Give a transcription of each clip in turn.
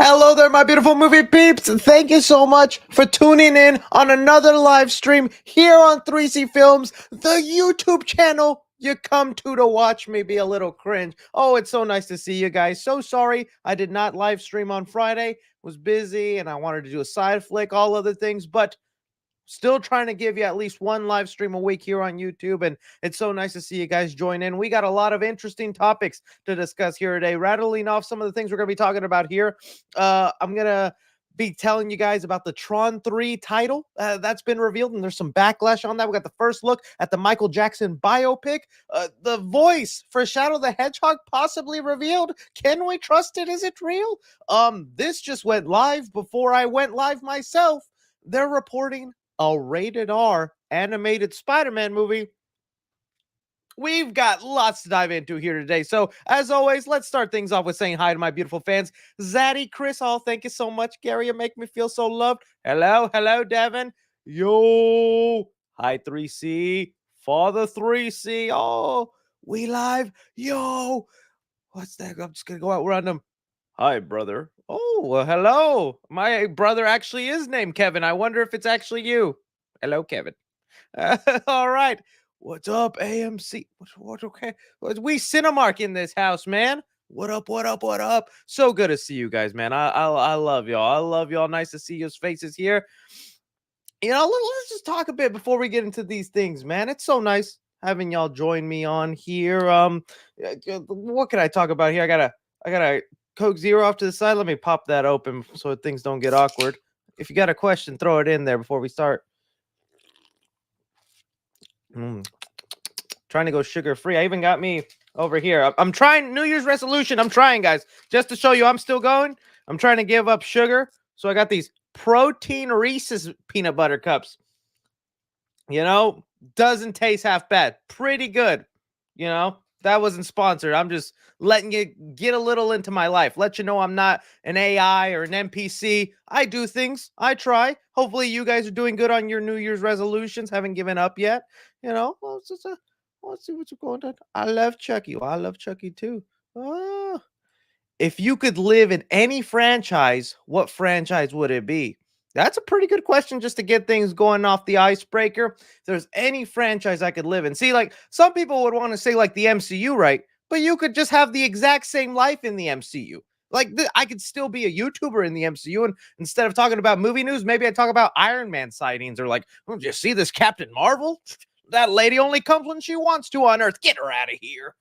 Hello there, my beautiful movie peeps. Thank you so much for tuning in on another live stream here on 3C Films, the YouTube channel you come to watch me be a little cringe. Oh, it's so nice to see you guys. So sorry I did not live stream on Friday. Was busy and I wanted to do a side flick, all other things, but still trying to give you at least one live stream a week here on YouTube, and it's so nice to see you guys join in. We got a lot of interesting topics to discuss here today. Rattling off some of the things we're going to be talking about here. I'm going to be telling you guys about the Tron 3 title that's been revealed, and there's some backlash on that. We got the first look at the Michael Jackson biopic. The voice for Shadow the Hedgehog possibly revealed. Can we trust it? Is it real? This just went live before I went live myself. They're reporting a rated R animated Spider-Man movie. We've got lots to dive into here today. So, as always, let's start things off with saying hi to my beautiful fans. Zaddy, Chris Hall, thank you so much. Gary, you make me feel so loved. Hello, Devin. Yo, hi, 3C. Father 3C. Oh, we live. Yo, what's that? I'm just going to go out random. Hi, brother. Oh, well, hello. My brother actually is named Kevin. I wonder if it's actually you. Hello, Kevin. All right. What's up, AMC? What okay? We Cinemark in this house, man. What up? What up? So good to see you guys, man. I love y'all. I love y'all. Nice to see your faces here. You know, let's just talk a bit before we get into these things, man. It's so nice having y'all join me on here. What can I talk about here? I gotta Coke Zero off to the side. Let me pop that open so things don't get awkward. If you got a question, throw it in there before we start. Trying to go sugar free. I even got me over here. I'm trying New Year's resolution. I'm trying, guys, just to show you I'm still going. I'm trying to give up sugar. So I got these protein Reese's peanut butter cups. You know, doesn't taste half bad. Pretty good. You know, that wasn't sponsored. I'm just letting you get a little into my life. Let you know I'm not an AI or an NPC. I do things. I try. Hopefully you guys are doing good on your New Year's resolutions. Haven't given up yet. You know, well, let's see what's going on. I love Chucky. Well, I love Chucky too. Oh. If you could live in any franchise, what franchise would it be? That's a pretty good question just to get things going off the icebreaker. If there's any franchise I could live in. See, like some people would want to say like the MCU, right? But you could just have the exact same life in the MCU. Like I could still be a YouTuber in the MCU, and instead of talking about movie news, maybe I talk about Iron Man sightings or like, oh, did you see this Captain Marvel? That lady only comes when she wants to on Earth. Get her out of here.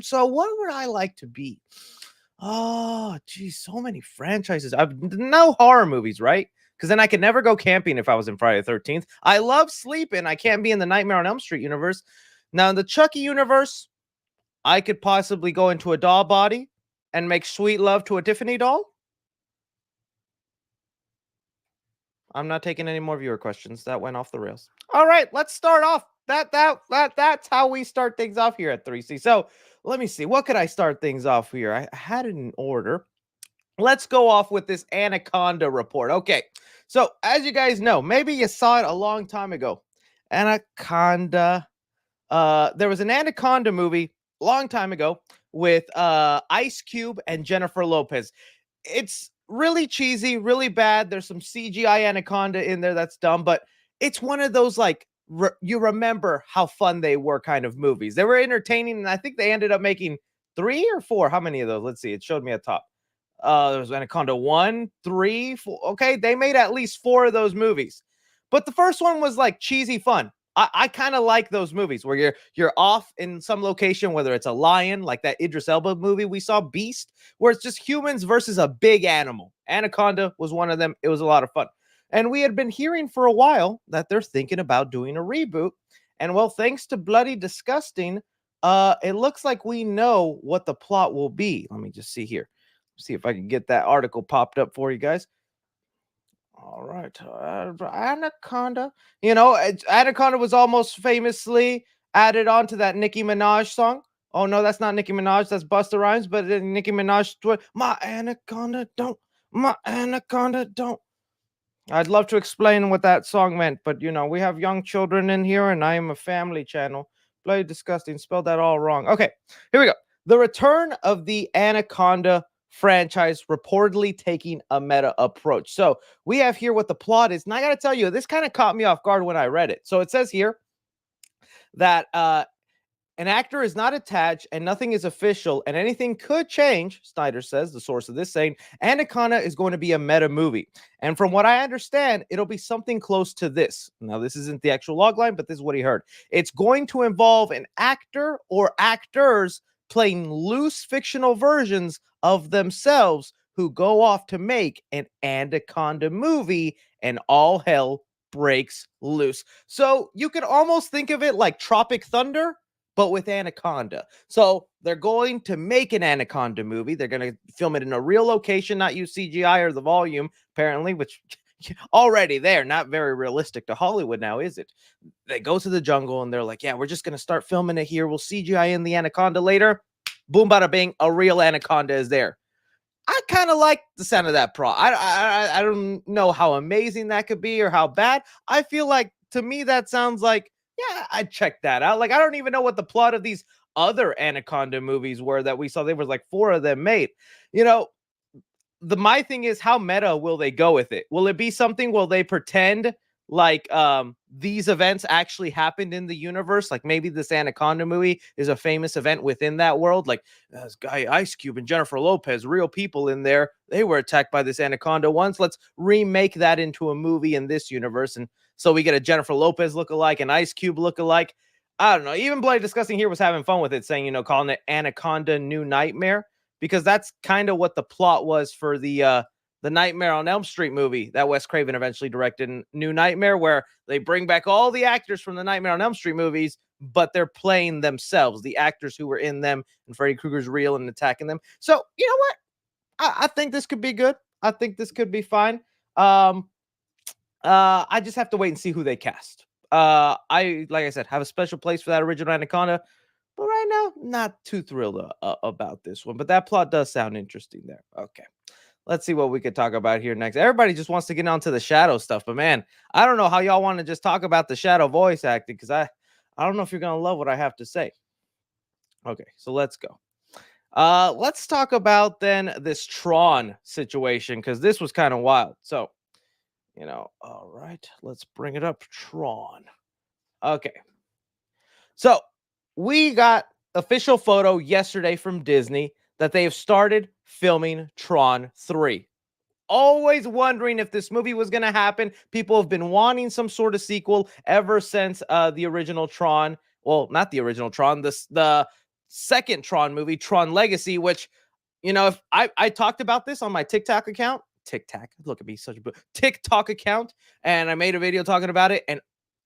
So what would I like to be? Oh, geez, so many franchises. I've no horror movies, right? Because then I could never go camping if I was in Friday the 13th. I love sleeping. I can't be in the Nightmare on Elm Street universe. Now, in the Chucky universe, I could possibly go into a doll body and make sweet love to a Tiffany doll. I'm not taking any more viewer questions. That went off the rails. All right, let's start off. That's how we start things off here at 3C. So let me see. What could I start things off here? I had it in order. Let's go off with this Anaconda report. Okay, so as you guys know, maybe you saw it a long time ago. Anaconda. There was an Anaconda movie a long time ago with Ice Cube and Jennifer Lopez. It's really cheesy, really bad. There's some CGI Anaconda in there that's dumb, but it's one of those like you remember how fun they were kind of movies. They were entertaining, and I think they ended up making 3 or 4. How many of those? Let's see. It showed me at top. There was Anaconda 1, 3, 4. Okay, they made at least 4 of those movies. But the first one was like cheesy fun. I kind of like those movies where you're off in some location, whether it's a lion, like that Idris Elba movie we saw, Beast, where it's just humans versus a big animal. Anaconda was one of them. It was a lot of fun. And we had been hearing for a while that they're thinking about doing a reboot. And well, thanks to Bloody Disgusting, it looks like we know what the plot will be. Let me just see here. See if I can get that article popped up for you guys. All right, Anaconda. You know, Anaconda was almost famously added on to that Nicki Minaj song. Oh no, that's not Nicki Minaj. That's Busta Rhymes. But Nicki Minaj, my Anaconda don't, my Anaconda don't. I'd love to explain what that song meant, but you know, we have young children in here, and I am a family channel. Bloody Disgusting. Spelled that all wrong. Okay, here we go. The return of the Anaconda franchise reportedly taking a meta approach. So we have here what the plot is. And I got to tell you, this kind of caught me off guard when I read it. So it says here that an actor is not attached and nothing is official and anything could change, Snyder says, the source of this, saying Anaconda is going to be a meta movie. And from what I understand, it'll be something close to this. Now, this isn't the actual logline, but this is what he heard. It's going to involve an actor or actors playing loose fictional versions of themselves who go off to make an Anaconda movie, and all hell breaks loose. So you could almost think of it like Tropic Thunder, but with Anaconda. So they're going to make an Anaconda movie. They're going to film it in a real location, not use CGI or the volume, apparently, which already there, not very realistic to Hollywood now, is it? They go to the jungle and they're like, yeah, we're just going to start filming it here. We'll CGI in the Anaconda later. Boom, bada bing, a real Anaconda is there. I kind of like the sound of that pro. I don't know how amazing that could be or how bad. I feel like, to me, that sounds like, yeah, I'd check that out. Like, I don't even know what the plot of these other Anaconda movies were that we saw. There was like 4 of them made. You know, my thing is, how meta will they go with it? Will it be something, will they pretend like these events actually happened in the universe? Like maybe this Anaconda movie is a famous event within that world. Like this guy Ice Cube and Jennifer Lopez, real people in there. They were attacked by this Anaconda once. Let's remake that into a movie in this universe. And so we get a Jennifer Lopez lookalike, an Ice Cube lookalike. I don't know. Even Bloody Disgusting here was having fun with it, saying, you know, calling it Anaconda New Nightmare, because that's kind of what the plot was for the Nightmare on Elm Street movie that Wes Craven eventually directed, in New Nightmare, where they bring back all the actors from the Nightmare on Elm Street movies, but they're playing themselves, the actors who were in them, and Freddy Krueger's real and attacking them. So, you know what? I think this could be good. I think this could be fine. I just have to wait and see who they cast. Like I said, have a special place for that original Anaconda, but right now, not too thrilled about this one. But that plot does sound interesting there. Okay. Let's see what we could talk about here next. Everybody just wants to get onto the Shadow stuff, but man, I don't know how y'all want to just talk about the Shadow voice acting, because I don't know if you're gonna love what I have to say. Okay, so let's go. Let's talk about then this Tron situation, because this was kind of wild. So, you know, all right, let's bring it up. Tron. Okay. So we got official photo yesterday from Disney that they have started filming Tron 3. Always wondering if this movie was going to happen. People have been wanting some sort of sequel ever since the original Tron. Well, not the original Tron, the second Tron movie, Tron Legacy, which, you know, if I talked about this on my TikTok account. Look at me, such a TikTok account, and I made a video talking about it, and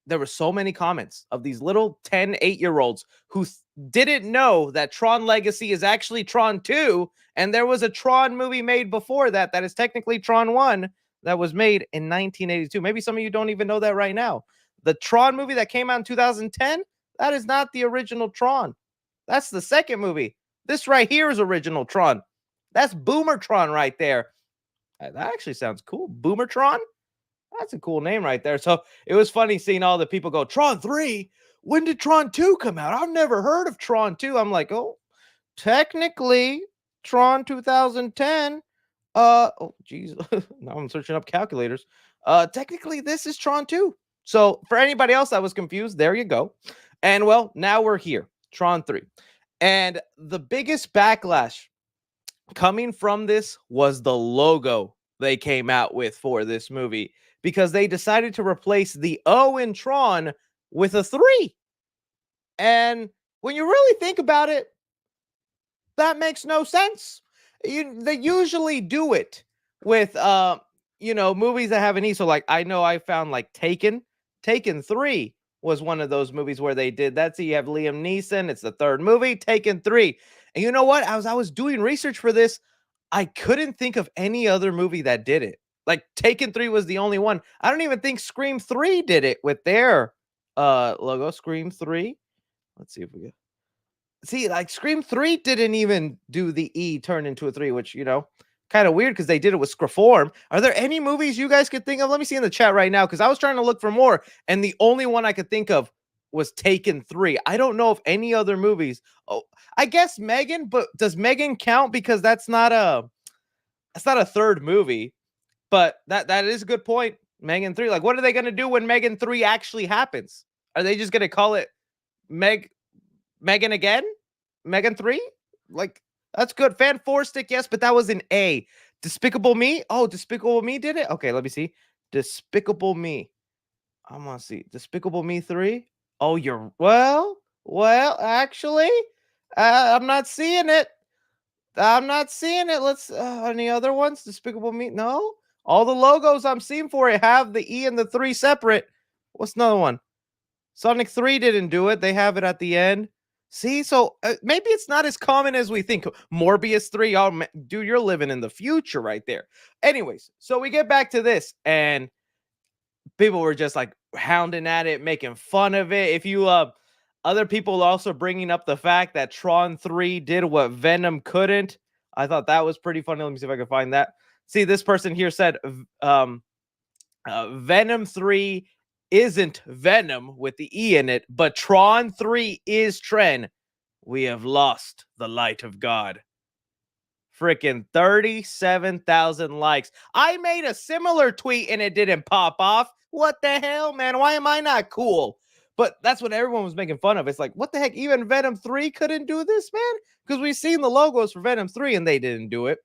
there were so many comments of these little 10, 8-year-olds who didn't know that Tron Legacy is actually Tron 2, and there was a Tron movie made before that that is technically Tron 1 that was made in 1982. Maybe some of you don't even know that right now. The Tron movie that came out in 2010, that is not the original Tron. That's the second movie. This right here is original Tron. That's Boomer Tron right there. That actually sounds cool. Boomer Tron? That's a cool name right there. So it was funny seeing all the people go, Tron 3? When did Tron 2 come out? I've never heard of Tron 2. I'm like, oh, technically, Tron 2010. Oh, geez. Now I'm searching up calculators. Technically, this is Tron 2. So for anybody else that was confused, there you go. And well, now we're here, Tron 3. And the biggest backlash coming from this was the logo they came out with for this movie, because they decided to replace the O in Tron with a 3. And when you really think about it, that makes no sense. They usually do it with movies that have an E. So like, I know I found like Taken 3 was one of those movies where they did that. So you have Liam Neeson, it's the third movie, Taken 3. And you know what? As I was doing research for this, I couldn't think of any other movie that did it. Like Taken 3 was the only one. I don't even think Scream 3 did it with their logo. Scream 3. Let's see if we get. See, like Scream 3 didn't even do the E turn into a 3, which, you know, kind of weird because they did it with Screform. Are there any movies you guys could think of? Let me see in the chat right now, because I was trying to look for more, and the only one I could think of was Taken 3. I don't know if any other movies. Oh, I guess Megan, but does Megan count? Because that's not a That's not a third movie, but that is a good point. Megan 3. Like, what are they going to do when Megan 3 actually happens? Are they just going to call it Megan again? Megan 3? Like, that's good. Fan 4 stick, yes, but that was an A. Despicable Me? Oh, Despicable Me did it? Okay, let me see. Despicable Me. I'm gonna see. Despicable Me 3? Oh, you're well, actually, I'm not seeing it. I'm not seeing it. Let's any other ones? Despicable Me? No. All the logos I'm seeing for it have the E and the 3 separate. What's another one? Sonic 3 didn't do it. They have it at the end. See, so maybe it's not as common as we think. Morbius 3, oh, dude, you're living in the future right there. Anyways, so we get back to this, and people were just like hounding at it, making fun of it. If you other people also bringing up the fact that Tron 3 did what Venom couldn't. I thought that was pretty funny. Let me see if I can find that. See, this person here said Venom 3 isn't Venom with the E in it, but Tron 3 is Tren. We have lost the light of God. Freaking 37,000 likes. I made a similar tweet and it didn't pop off. What the hell, man? Why am I not cool? But that's what everyone was making fun of. It's like, what the heck? Even Venom 3 couldn't do this, man? Because we've seen the logos for Venom 3 and they didn't do it.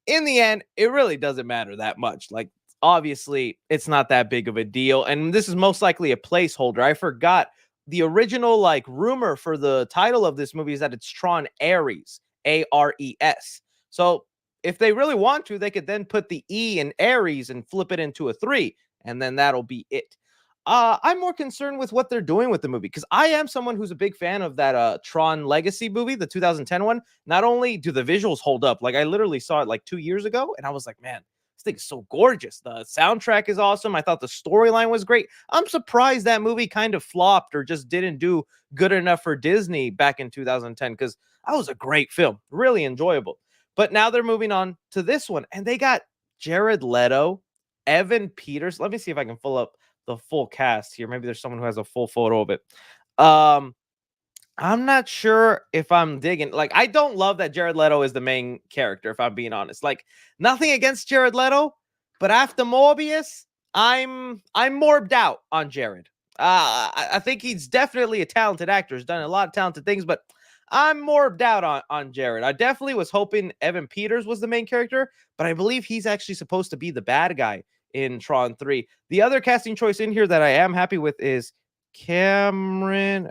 In the end, it really doesn't matter that much. Like, obviously, it's not that big of a deal. And this is most likely a placeholder. I forgot the original, like, rumor for the title of this movie is that it's Tron Ares, Ares. So if they really want to, they could then put the E in Ares and flip it into a 3, and then that'll be it. I'm more concerned with what they're doing with the movie because I am someone who's a big fan of that Tron Legacy movie, the 2010 one. Not only do the visuals hold up, like I literally saw it like 2 years ago, and I was like, man, this thing is so gorgeous. The soundtrack is awesome. I thought the storyline was great. I'm surprised that movie kind of flopped or just didn't do good enough for Disney back in 2010 because that was a great film, really enjoyable. But now they're moving on to this one, and they got Jared Leto, Evan Peters. Let me see if I can pull up the full cast here. Maybe there's someone who has a full photo of it. I'm not sure if I'm digging. Like, I don't love that Jared Leto is the main character, if I'm being honest. Like, nothing against Jared Leto, but after Morbius, I'm morbed out on Jared. I think he's definitely a talented actor. He's done a lot of talented things, but I'm morbed out on Jared. I definitely was hoping Evan Peters was the main character, but I believe he's actually supposed to be the bad guy in Tron 3. The other casting choice in here that I am happy with is Cameron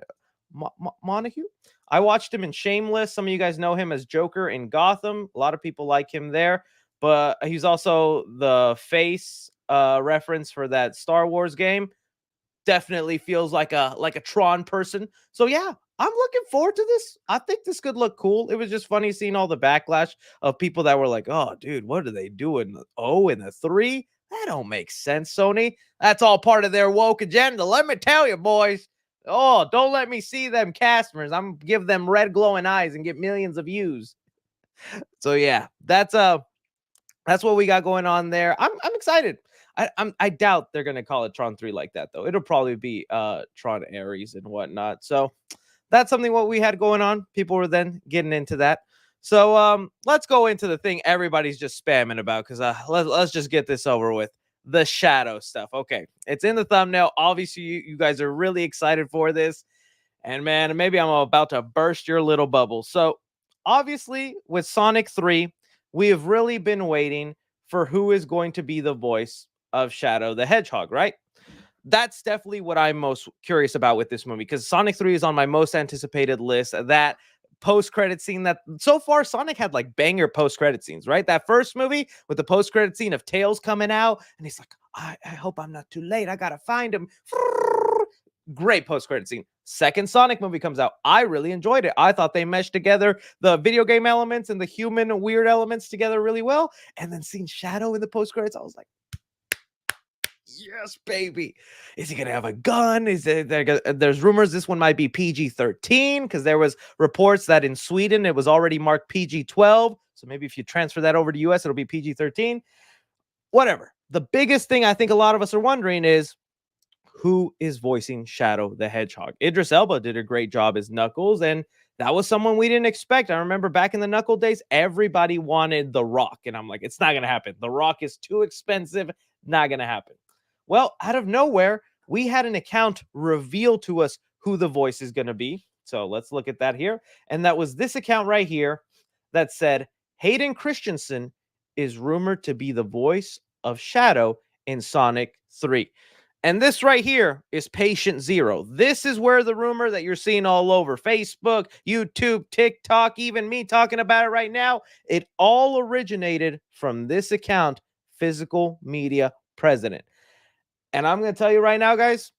Montague. I watched him in Shameless. Some of you guys know him as Joker in Gotham. A lot of people like him there, but he's also the face reference for that Star Wars game. Definitely feels like a Tron person. So yeah, I'm looking forward to this. I think this could look cool. It was just funny seeing all the backlash of people that were like, "Oh, dude, what are they doing? Oh, in the 3? That don't make sense, Sony. That's all part of their woke agenda. Let me tell you, boys. Oh, don't let me see them customers. I'm gonna give them red glowing eyes and get millions of views." So yeah, that's what we got going on there. I'm excited. I doubt they're gonna call it Tron 3 like that though. It'll probably be Tron Ares and whatnot. So that's something what we had going on. People were then getting into that. So let's go into the thing everybody's just spamming about because let's just get this over with. The shadow stuff. Okay, it's in the thumbnail. Obviously, you guys are really excited for this. And man, maybe I'm about to burst your little bubble. So obviously, with Sonic 3, we have really been waiting for who is going to be the voice of Shadow the Hedgehog, right? That's definitely what I'm most curious about with this movie because Sonic 3 is on my most anticipated list. That post-credit scene that so far Sonic had like banger post-credit scenes, right? That first movie with the post-credit scene of Tails coming out and he's like, I hope I'm not too late. I gotta find him. Great post-credit scene. Second Sonic movie comes out. I really enjoyed it. I thought they meshed together the video game elements and the human weird elements together really well. And then seeing Shadow in the post-credits, I was like, yes, baby. Is he gonna have a gun? There's rumors this one might be PG-13 because there was reports that in Sweden it was already marked PG-12. So maybe if you transfer that over to US, it'll be PG-13. Whatever. The biggest thing I think a lot of us are wondering is who is voicing Shadow the Hedgehog. Idris Elba did a great job as Knuckles, and that was someone we didn't expect. I remember back in the Knuckle days, everybody wanted The Rock. And I'm like, it's not going to happen. The Rock is too expensive. Not going to happen. Well, out of nowhere, we had an account reveal to us who the voice is going to be. So let's look at that here. And that was this account right here that said, Hayden Christensen is rumored to be the voice of Shadow in Sonic 3. And this right here is patient zero. This is where the rumor that you're seeing all over Facebook, YouTube, TikTok, even me talking about it right now, it all originated from this account, Physical Media President. And I'm going to tell you right now, guys,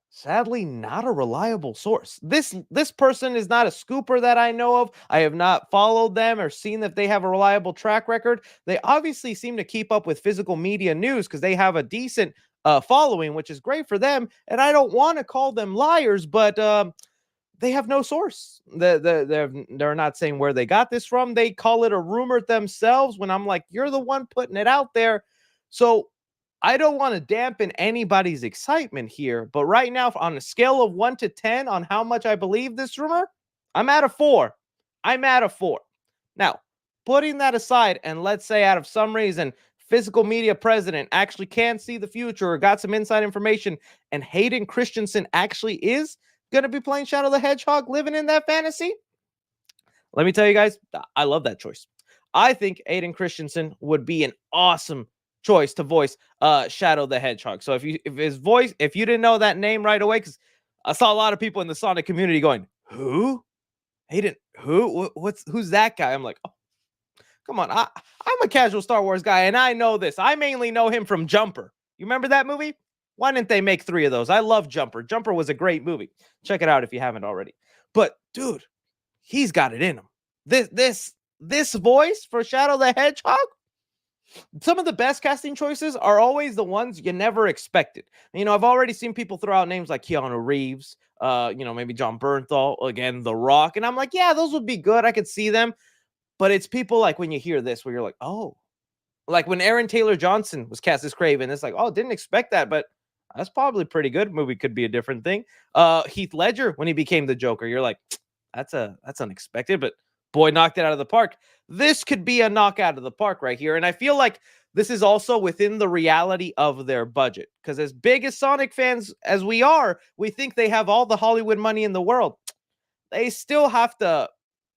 sadly, not a reliable source. This person is not a scooper that I know of. I have not followed them or seen if they have a reliable track record. They obviously seem to keep up with physical media news because they have a decent following, which is great for them. And I don't want to call them liars, but they have no source. They're not saying where they got this from. They call it a rumor themselves when I'm like, you're the one putting it out there. So I don't want to dampen anybody's excitement here, but right now, on a scale of 1 to 10 on how much I believe this rumor, I'm at a 4. I'm at a 4. Now, putting that aside, and let's say out of some reason, Physical Media President actually can see the future or got some inside information, and Hayden Christensen actually is going to be playing Shadow the Hedgehog, living in that fantasy. Let me tell you guys, I love that choice. I think Hayden Christensen would be an awesome choice to voice Shadow the Hedgehog. So if you didn't know that name right away, because I saw a lot of people in the Sonic community going, who? Hayden, who? Who's that guy? I'm like, oh, come on. I'm a casual Star Wars guy, and I know this. I mainly know him from Jumper. You remember that movie? Why didn't they make 3 of those? I love Jumper. Jumper was a great movie. Check it out if you haven't already. But dude, he's got it in him. This voice for Shadow the Hedgehog, some of the best casting choices are always the ones you never expected. You know, I've already seen people throw out names like Keanu Reeves, maybe John Bernthal, again, The Rock. And I'm like, yeah, those would be good. I could see them. But it's people like when you hear this where you're like, oh, like when Aaron Taylor Johnson was cast as Kraven, it's like, oh, didn't expect that, but that's probably pretty good. Movie could be a different thing. Heath Ledger, when he became the Joker, you're like, that's unexpected, but boy, knocked it out of the park. This could be a knockout of the park right here. And I feel like this is also within the reality of their budget. Because as big as Sonic fans as we are, we think they have all the Hollywood money in the world. They still have to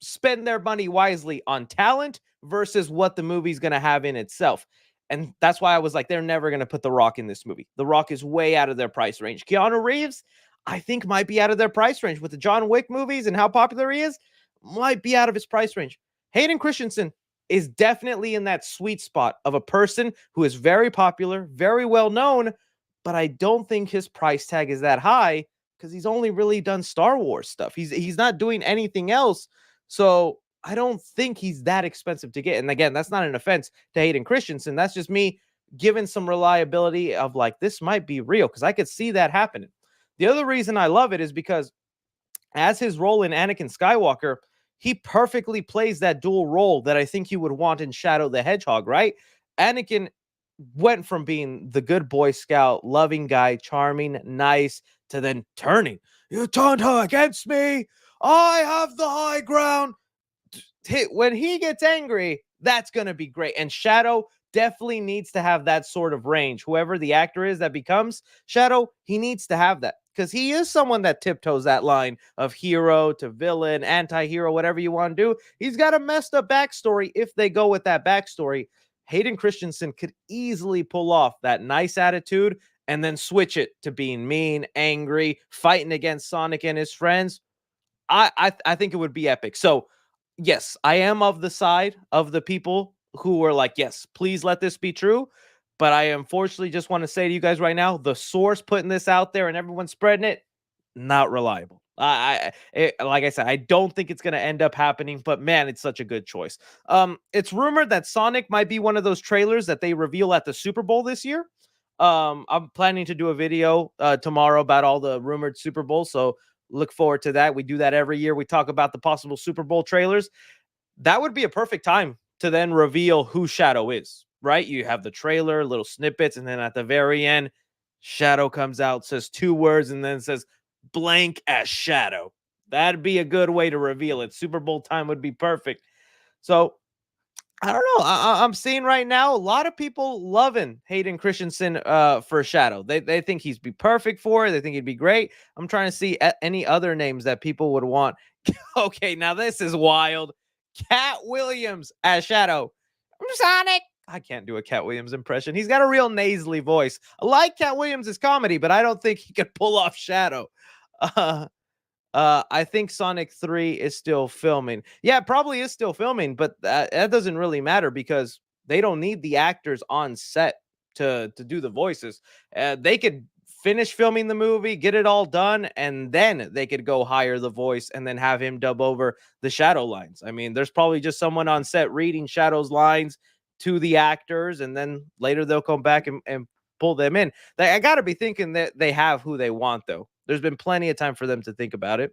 spend their money wisely on talent versus what the movie's going to have in itself. And that's why I was like, they're never going to put The Rock in this movie. The Rock is way out of their price range. Keanu Reeves, I think, might be out of their price range with the John Wick movies and how popular he is. Might be out of his price range. Hayden Christensen is definitely in that sweet spot of a person who is very popular, very well known, but I don't think his price tag is that high because he's only really done Star Wars stuff. He's not doing anything else. So I don't think he's that expensive to get. And again, that's not an offense to Hayden Christensen. That's just me giving some reliability of like, this might be real because I could see that happening. The other reason I love it is because as his role in Anakin Skywalker, he perfectly plays that dual role that I think you would want in Shadow the Hedgehog, right? Anakin went from being the good Boy Scout, loving guy, charming, nice, to then turning. You turned her against me. I have the high ground. When he gets angry, that's going to be great. And Shadow definitely needs to have that sort of range. Whoever the actor is that becomes Shadow, he needs to have that because he is someone that tiptoes that line of hero to villain, anti-hero, whatever you want to do. He's got a messed up backstory if they go with that backstory. Hayden Christensen could easily pull off that nice attitude and then switch it to being mean, angry, fighting against Sonic and his friends. I think it would be epic. So, yes, I am of the side of the people who are like, yes, please let this be true. But I unfortunately just want to say to you guys right now, the source putting this out there and everyone spreading it, not reliable. Like I said, I don't think it's going to end up happening, but man, it's such a good choice. It's rumored that Sonic might be one of those trailers that they reveal at the Super Bowl this year. I'm planning to do a video tomorrow about all the rumored Super Bowls, so look forward to that. We do that every year. We talk about the possible Super Bowl trailers. That would be a perfect time to then reveal who Shadow is, right? You have the trailer, little snippets, and then at the very end, Shadow comes out, says 2 words, and then says blank as Shadow. That'd be a good way to reveal it. Super Bowl time would be perfect. So I don't know. I'm seeing right now a lot of people loving Hayden Christensen for Shadow. They think he'd be perfect for it. They think he'd be great. I'm trying to see any other names that people would want. Okay, now this is wild. Cat Williams as Shadow. Sonic. I can't do a Cat Williams impression. He's got a real nasally voice. I like Cat Williams' comedy, but I don't think he could pull off Shadow. Uh, I think Sonic 3 is still filming. Yeah, it probably is still filming, but that doesn't really matter because they don't need the actors on set to do the voices. They could finish filming the movie, get it all done, and then they could go hire the voice and then have him dub over the Shadow lines. I mean, there's probably just someone on set reading Shadow's lines to the actors, and then later they'll come back and pull them in. I got to be thinking that they have who they want, though. There's been plenty of time for them to think about it.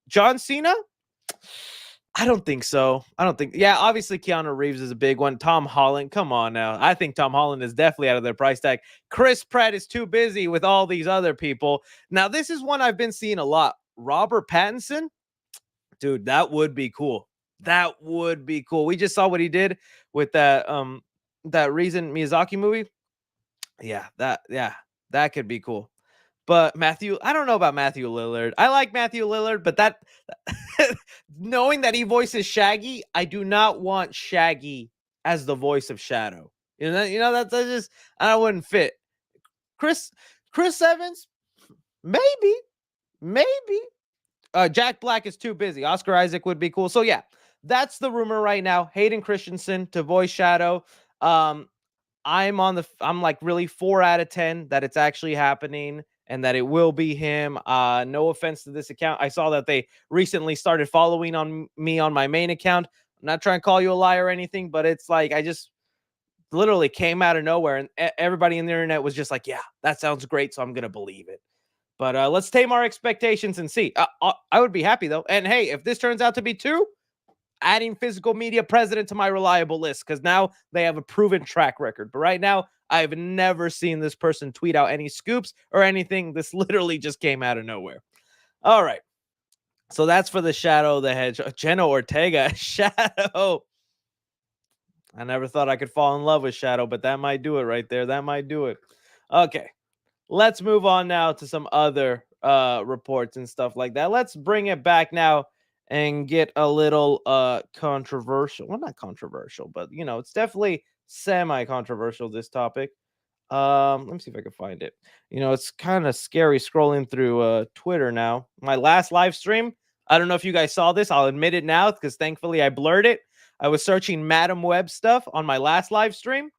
John Cena? I don't think so. I don't think. Yeah, obviously Keanu Reeves is a big one. Tom Holland, come on now. I think Tom Holland is definitely out of their price tag. Chris Pratt is too busy with all these other people. Now, this is one I've been seeing a lot. Robert Pattinson? Dude, that would be cool. That would be cool. We just saw what he did with that recent Miyazaki movie. Yeah, that could be cool. But Matthew, I don't know about Matthew Lillard. I like Matthew Lillard, but that knowing that he voices Shaggy, I do not want Shaggy as the voice of Shadow. That's just I wouldn't fit. Chris Evans, maybe. Jack Black is too busy. Oscar Isaac would be cool. So yeah, that's the rumor right now. Hayden Christensen to voice Shadow. I'm like really 4 out of 10 that it's actually happening and that it will be him. No offense to this account. I saw that they recently started following on me on my main account. I'm not trying to call you a liar or anything, but it's like I just literally came out of nowhere and everybody in the internet was just like, yeah, that sounds great. So I'm going to believe it. But let's tame our expectations and see. I would be happy though. And hey, if this turns out to be 2, adding physical media president to my reliable list because now they have a proven track record. But right now, I've never seen this person tweet out any scoops or anything. This literally just came out of nowhere. All right. So that's for the Shadow the Hedgehog. Jenna Ortega, Shadow. I never thought I could fall in love with Shadow, but that might do it right there. That might do it. Okay. Let's move on now to some other reports and stuff like that. Let's bring it back now and get a little controversial. Well, not controversial, but it's definitely semi-controversial, this topic. Let me see if I can find it. It's kind of scary scrolling through Twitter now. My last live stream, I don't know if you guys saw this. I'll admit it now because thankfully I blurred it. I was searching Madam Web stuff on my last live stream.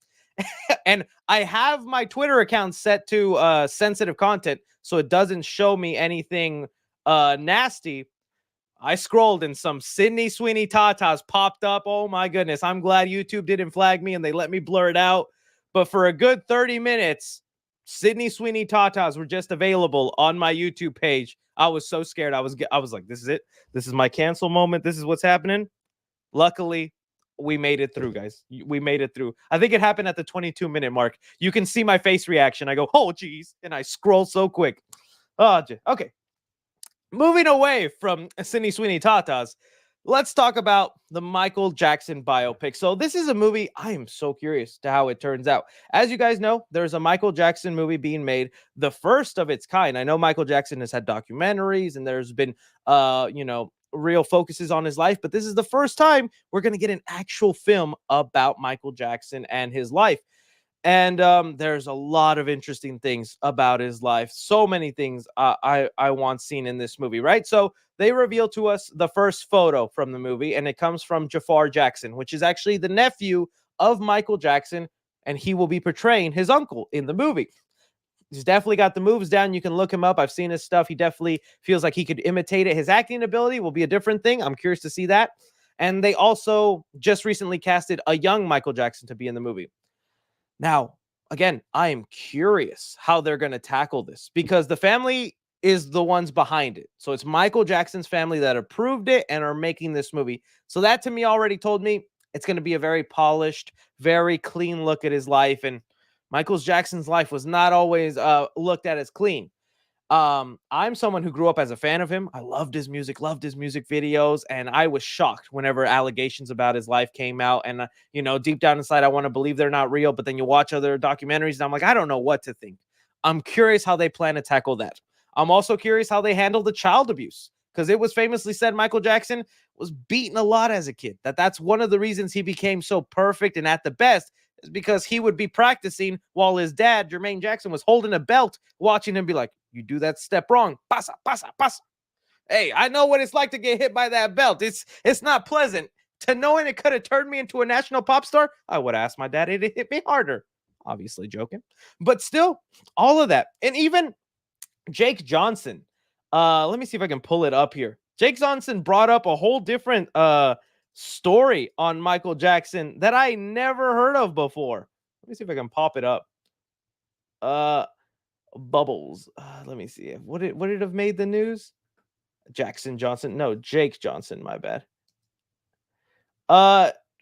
And I have my Twitter account set to sensitive content, so it doesn't show me anything nasty. I scrolled and some Sydney Sweeney Tatas popped up. Oh my goodness. I'm glad YouTube didn't flag me and they let me blur it out. But for a good 30 minutes, Sydney Sweeney Tatas were just available on my YouTube page. I was so scared. I was like, this is it. This is my cancel moment. This is what's happening. Luckily, we made it through, guys. We made it through. I think it happened at the 22-minute mark. You can see my face reaction. I go, oh, geez. And I scroll so quick. Oh, okay. Moving away from Sydney Sweeney Tatas, let's talk about the Michael Jackson biopic. So this is a movie I am so curious to how it turns out. As you guys know, there's a Michael Jackson movie being made, the first of its kind. I know Michael Jackson has had documentaries and there's been, real focuses on his life, but this is the first time we're going to get an actual film about Michael Jackson and his life. And there's a lot of interesting things about his life. So many things I want seen in this movie, right? So they reveal to us the first photo from the movie, and it comes from Jafar Jackson, which is actually the nephew of Michael Jackson, and he will be portraying his uncle in the movie. He's definitely got the moves down. You can look him up. I've seen his stuff. He definitely feels like he could imitate it. His acting ability will be a different thing. I'm curious to see that. And they also just recently casted a young Michael Jackson to be in the movie. Now, again, I am curious how they're going to tackle this because the family is the ones behind it. So it's Michael Jackson's family that approved it and are making this movie. So that to me already told me it's going to be a very polished, very clean look at his life. And Michael Jackson's life was not always looked at as clean. I'm someone who grew up as a fan of him. I loved his music videos, and I was shocked whenever allegations about his life came out. And deep down inside, I want to believe they're not real, but then you watch other documentaries, and I'm like, I don't know what to think. I'm curious how they plan to tackle that. I'm also curious how they handle the child abuse, because it was famously said Michael Jackson was beaten a lot as a kid. That's one of the reasons he became so perfect and at the best, is because he would be practicing while his dad, Jermaine Jackson, was holding a belt, watching him be like, you do that step wrong. Pasa, pasa, pasa. Hey, I know what it's like to get hit by that belt. It's not pleasant. To knowing it could have turned me into a national pop star, I would ask my daddy to hit me harder. Obviously joking. But still, all of that. And even Jake Johnson. Let me see if I can pull it up here. Jake Johnson brought up a whole different story on Michael Jackson that I never heard of before. Let me see if I can pop it up. Bubbles. Let me see. Would it have made the news? Jackson Johnson. No, Jake Johnson. My bad.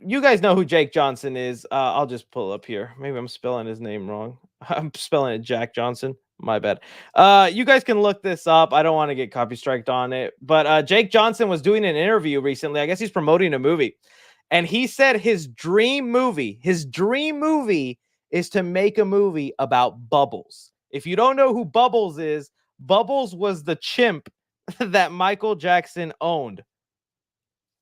You guys know who Jake Johnson is. I'll just pull up here. Maybe I'm spelling his name wrong. I'm spelling it Jack Johnson. My bad. You guys can look this up. I don't want to get copy striked on it. But Jake Johnson was doing an interview recently. I guess he's promoting a movie. And he said his dream movie is to make a movie about Bubbles. If you don't know who Bubbles is, Bubbles was the chimp that Michael Jackson owned.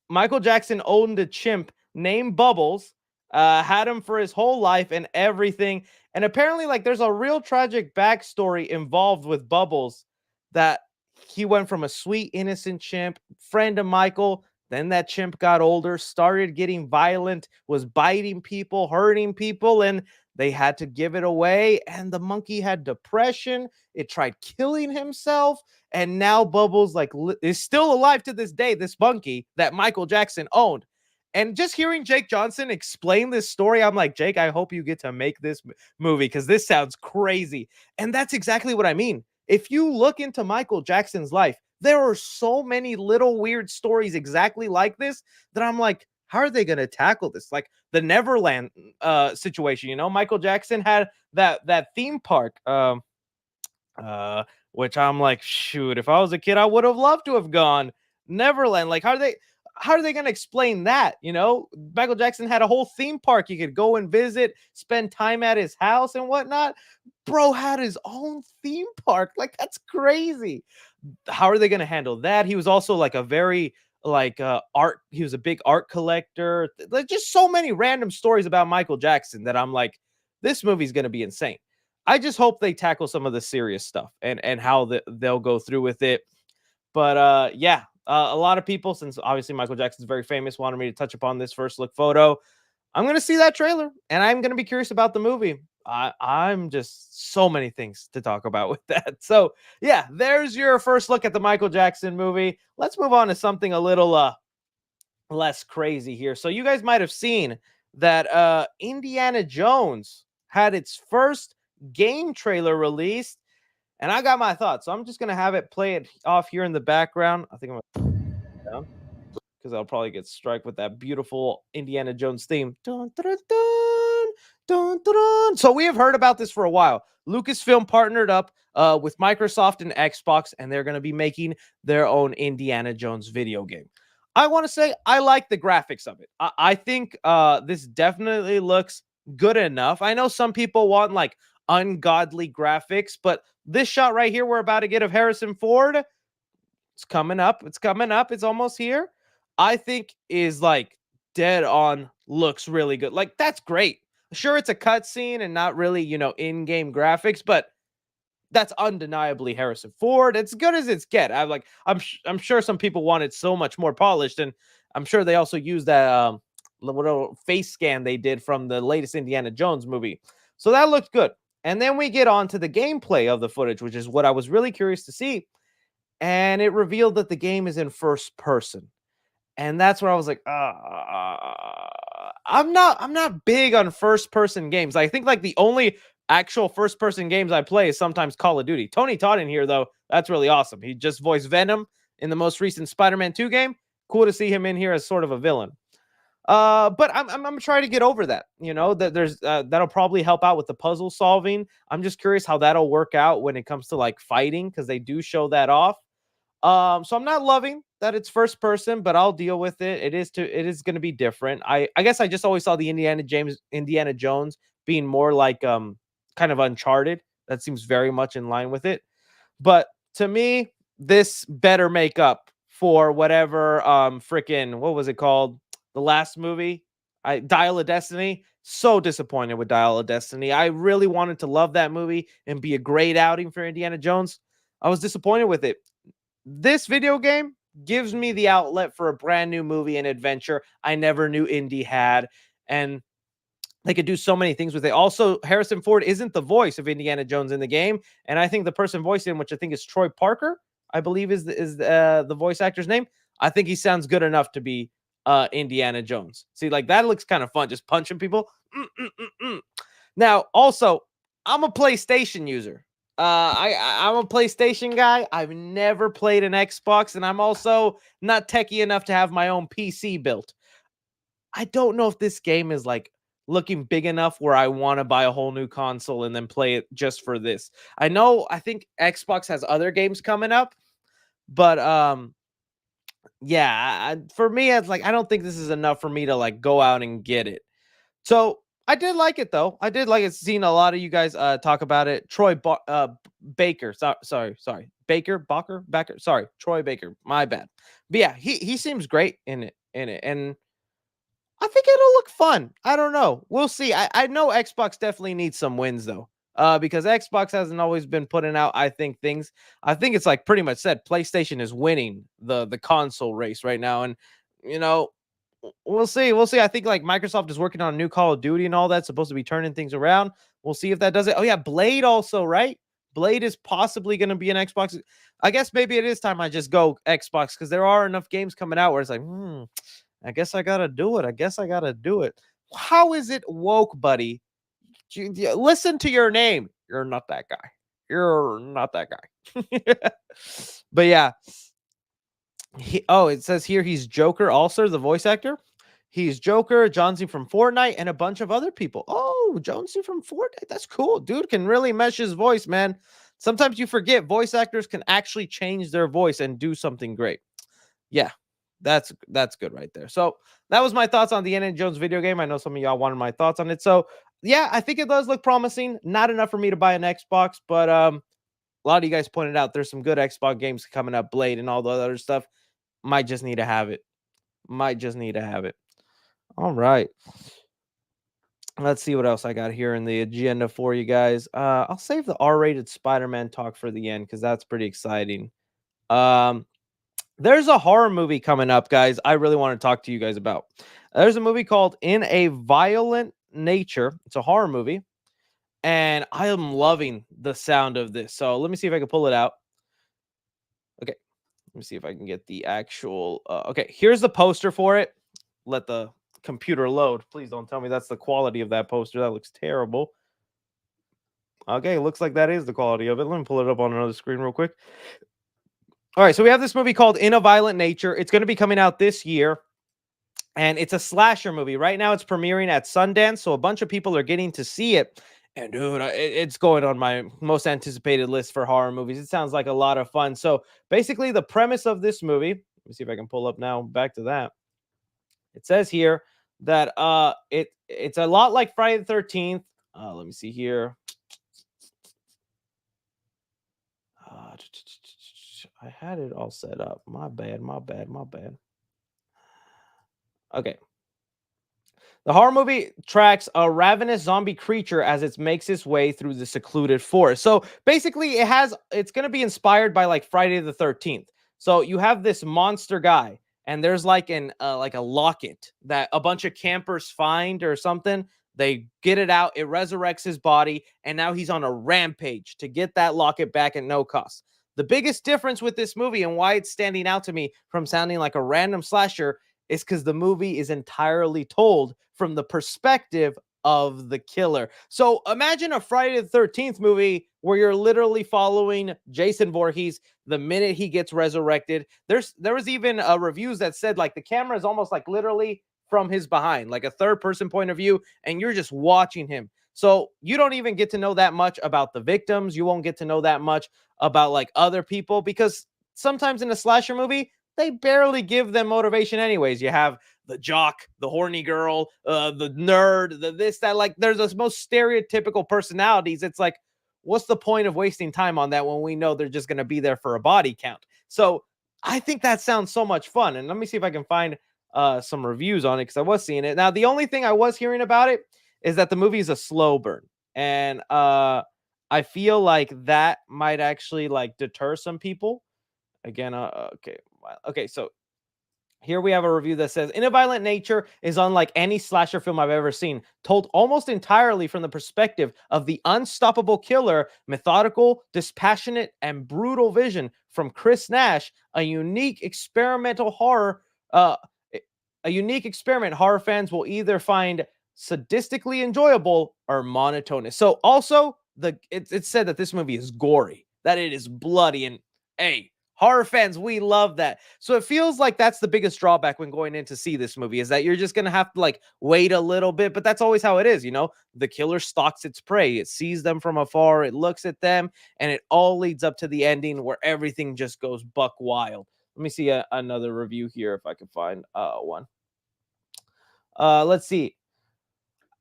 Michael Jackson owned a chimp named Bubbles, had him for his whole life and everything. And apparently, like, there's a real tragic backstory involved with Bubbles, that he went from a sweet, innocent chimp, friend of Michael. Then that chimp got older, started getting violent, was biting people, hurting people, and they had to give it away. And the monkey had depression. It tried killing himself. And now Bubbles is still alive to this day, this monkey that Michael Jackson owned. And just hearing Jake Johnson explain this story, I'm like, Jake, I hope you get to make this movie, because this sounds crazy. And that's exactly what I mean. If you look into Michael Jackson's life, there are so many little weird stories exactly like this that I'm like, how are they going to tackle this? Like the Neverland situation, Michael Jackson had that theme park, which I'm like, shoot, if I was a kid, I would have loved to have gone. Neverland. Like, how are they going to explain that? Michael Jackson had a whole theme park you could go and visit, spend time at his house and whatnot. Bro had his own theme park. Like, that's crazy. How are they going to handle that? He was also like a very art. He was a big art collector. Like, just so many random stories about Michael Jackson that I'm like, this movie's going to be insane. I just hope they tackle some of the serious stuff and how they'll go through with it. But yeah, a lot of people, since obviously Michael Jackson's very famous, wanted me to touch upon this first look photo. I'm going to see that trailer, and I'm going to be curious about the movie. I'm just so many things to talk about with that. So yeah, there's your first look at the Michael Jackson movie. Let's move on to something a little less crazy here. So you guys might have seen that Indiana Jones had its first game trailer released, and I got my thoughts. So I'm just going to have it play it off here in the background. I think I'm going to down, because I'll probably get struck with that beautiful Indiana Jones theme. Dun, dun, dun, dun, dun. So we have heard about this for a while. Lucasfilm partnered up with Microsoft and Xbox, and they're going to be making their own Indiana Jones video game. I want to say I like the graphics of it. I think this definitely looks good enough. I know some people want like ungodly graphics, but this shot right here we're about to get of Harrison Ford, it's coming up. It's almost here. I think is like dead on, looks really good. Like, that's great. Sure, it's a cutscene and not really, in-game graphics, but that's undeniably Harrison Ford. It's good as it's get. I'm sure some people want it so much more polished, and I'm sure they also use that little face scan they did from the latest Indiana Jones movie. So that looked good. And then we get on to the gameplay of the footage, which is what I was really curious to see. And it revealed that the game is in first person. And that's where I was like, I'm not big on first person games. I think like the only actual first person games I play is sometimes Call of Duty. Tony Todd in here, though, that's really awesome. He just voiced Venom in the most recent Spider-Man 2 game. Cool to see him in here as sort of a villain. But I'm gonna try to get over that. You know, that there's that'll probably help out with the puzzle solving. I'm just curious how that'll work out when it comes to like fighting, because they do show that off. So I'm not loving that it's first person, but I'll deal with it. It is going to be different. I guess I just always saw the Indiana Jones being more like kind of Uncharted. That seems very much in line with it. But to me, this better make up for whatever freaking, what was it called? The last movie, Dial of Destiny. So disappointed with Dial of Destiny. I really wanted to love that movie and be a great outing for Indiana Jones. I was disappointed with it. This video game gives me the outlet for a brand new movie and adventure I never knew Indy had. And they could do so many things with it. Also, Harrison Ford isn't the voice of Indiana Jones in the game, and I think the person voicing him, which I think is Troy Parker, I believe is the voice actor's name. I think he sounds good enough to be Indiana Jones. See, like that looks kind of fun, just punching people. Now, also, I'm a PlayStation user. I'm a PlayStation guy. I've never played an Xbox, and I'm also not techie enough to have my own PC built. I don't know if this game is like looking big enough where I want to buy a whole new console and then play it just for this. I think Xbox has other games coming up, but yeah, for me it's like I don't think this is enough for me to like go out and get it. So I did like it though. I did like it. Seeing a lot of you guys talk about it. Baker, sorry, Baker. Sorry, Troy Baker. My bad. But yeah, he seems great in it. And I think it'll look fun. I don't know. We'll see. I know Xbox definitely needs some wins though. Because Xbox hasn't always been putting out, I think, things. I think it's like pretty much said PlayStation is winning the console race right now. And you know, we'll see. We'll see. I think like Microsoft is working on a new Call of Duty and all that, supposed to be turning things around. We'll see if that does it. Oh yeah, Blade also, right? Blade is possibly going to be an Xbox. I guess maybe it is time I just go Xbox, because there are enough games coming out where it's like, I guess I gotta do it. I guess I gotta do it. How is it woke, buddy? Listen to your name. You're not that guy. You're not that guy. But yeah. It says here he's Joker also, the voice actor. He's Joker, Jonesy from Fortnite, and a bunch of other people. Oh, Jonesy from Fortnite. That's cool. Dude can really mesh his voice, man. Sometimes you forget voice actors can actually change their voice and do something great. Yeah, that's good right there. So that was my thoughts on the Indiana Jones video game. I know some of y'all wanted my thoughts on it. So yeah, I think it does look promising. Not enough for me to buy an Xbox, but a lot of you guys pointed out there's some good Xbox games coming up, Blade and all the other stuff. Might just need to have it. Might just need to have it. All right. Let's see what else I got here in the agenda for you guys. I'll save the R-rated Spider-Man talk for the end because that's pretty exciting. There's a horror movie coming up, guys. I really want to talk to you guys about. There's a movie called In a Violent Nature. It's a horror movie, and I am loving the sound of this. So let me see if I can pull it out. Okay, let me see if I can get the actual. Okay, here's the poster for it. Let the computer load. Please don't tell me that's the quality of that poster. That looks terrible. Okay, looks like that is the quality of it. Let me pull it up on another screen real quick. All right, so we have this movie called In a Violent Nature. It's going to be coming out this year, and it's a slasher movie. Right now, it's premiering at Sundance, so a bunch of people are getting to see it. And dude, it's going on my most anticipated list for horror movies. It sounds like a lot of fun. So basically, the premise of this movie, let me see if I can pull up now, back to that. It says here that it's a lot like Friday the 13th. Let me see here. I had it all set up. My bad. Okay. The horror movie tracks a ravenous zombie creature as it makes its way through the secluded forest. So basically, it's going to be inspired by like Friday the 13th. So you have this monster guy, and there's like a locket that a bunch of campers find or something. They get it out, it resurrects his body, and now he's on a rampage to get that locket back at no cost. The biggest difference with this movie and why it's standing out to me from sounding like a random slasher is because the movie is entirely told from the perspective of the killer. So imagine a Friday the 13th movie where you're literally following Jason Voorhees the minute he gets resurrected. There was even reviews that said like the camera is almost like literally from his behind, like a third person point of view, and you're just watching him. So you don't even get to know that much about the victims. You won't get to know that much about like other people, because sometimes in a slasher movie, they barely give them motivation anyways. You have the jock, the horny girl, the nerd, the this, that, like there's those most stereotypical personalities. It's like, what's the point of wasting time on that when we know they're just going to be there for a body count? So I think that sounds so much fun. And let me see if I can find some reviews on it, because I was seeing it. Now, the only thing I was hearing about it is that the movie is a slow burn. And I feel like that might actually like deter some people. Again, okay. Okay, so here we have a review that says, In a Violent Nature is unlike any slasher film I've ever seen, told almost entirely from the perspective of the unstoppable killer, methodical, dispassionate, and brutal vision from Chris Nash, a unique experimental horror, uh, a unique experiment horror fans will either find sadistically enjoyable or monotonous. So also, it's said that this movie is gory, that it is bloody, and hey, horror fans, we love that. So it feels like that's the biggest drawback when going in to see this movie, is that you're just going to have to like wait a little bit, but that's always how it is. The killer stalks its prey. It sees them from afar. It looks at them, and it all leads up to the ending where everything just goes buck wild. Let me see another review here if I can find one. Let's see.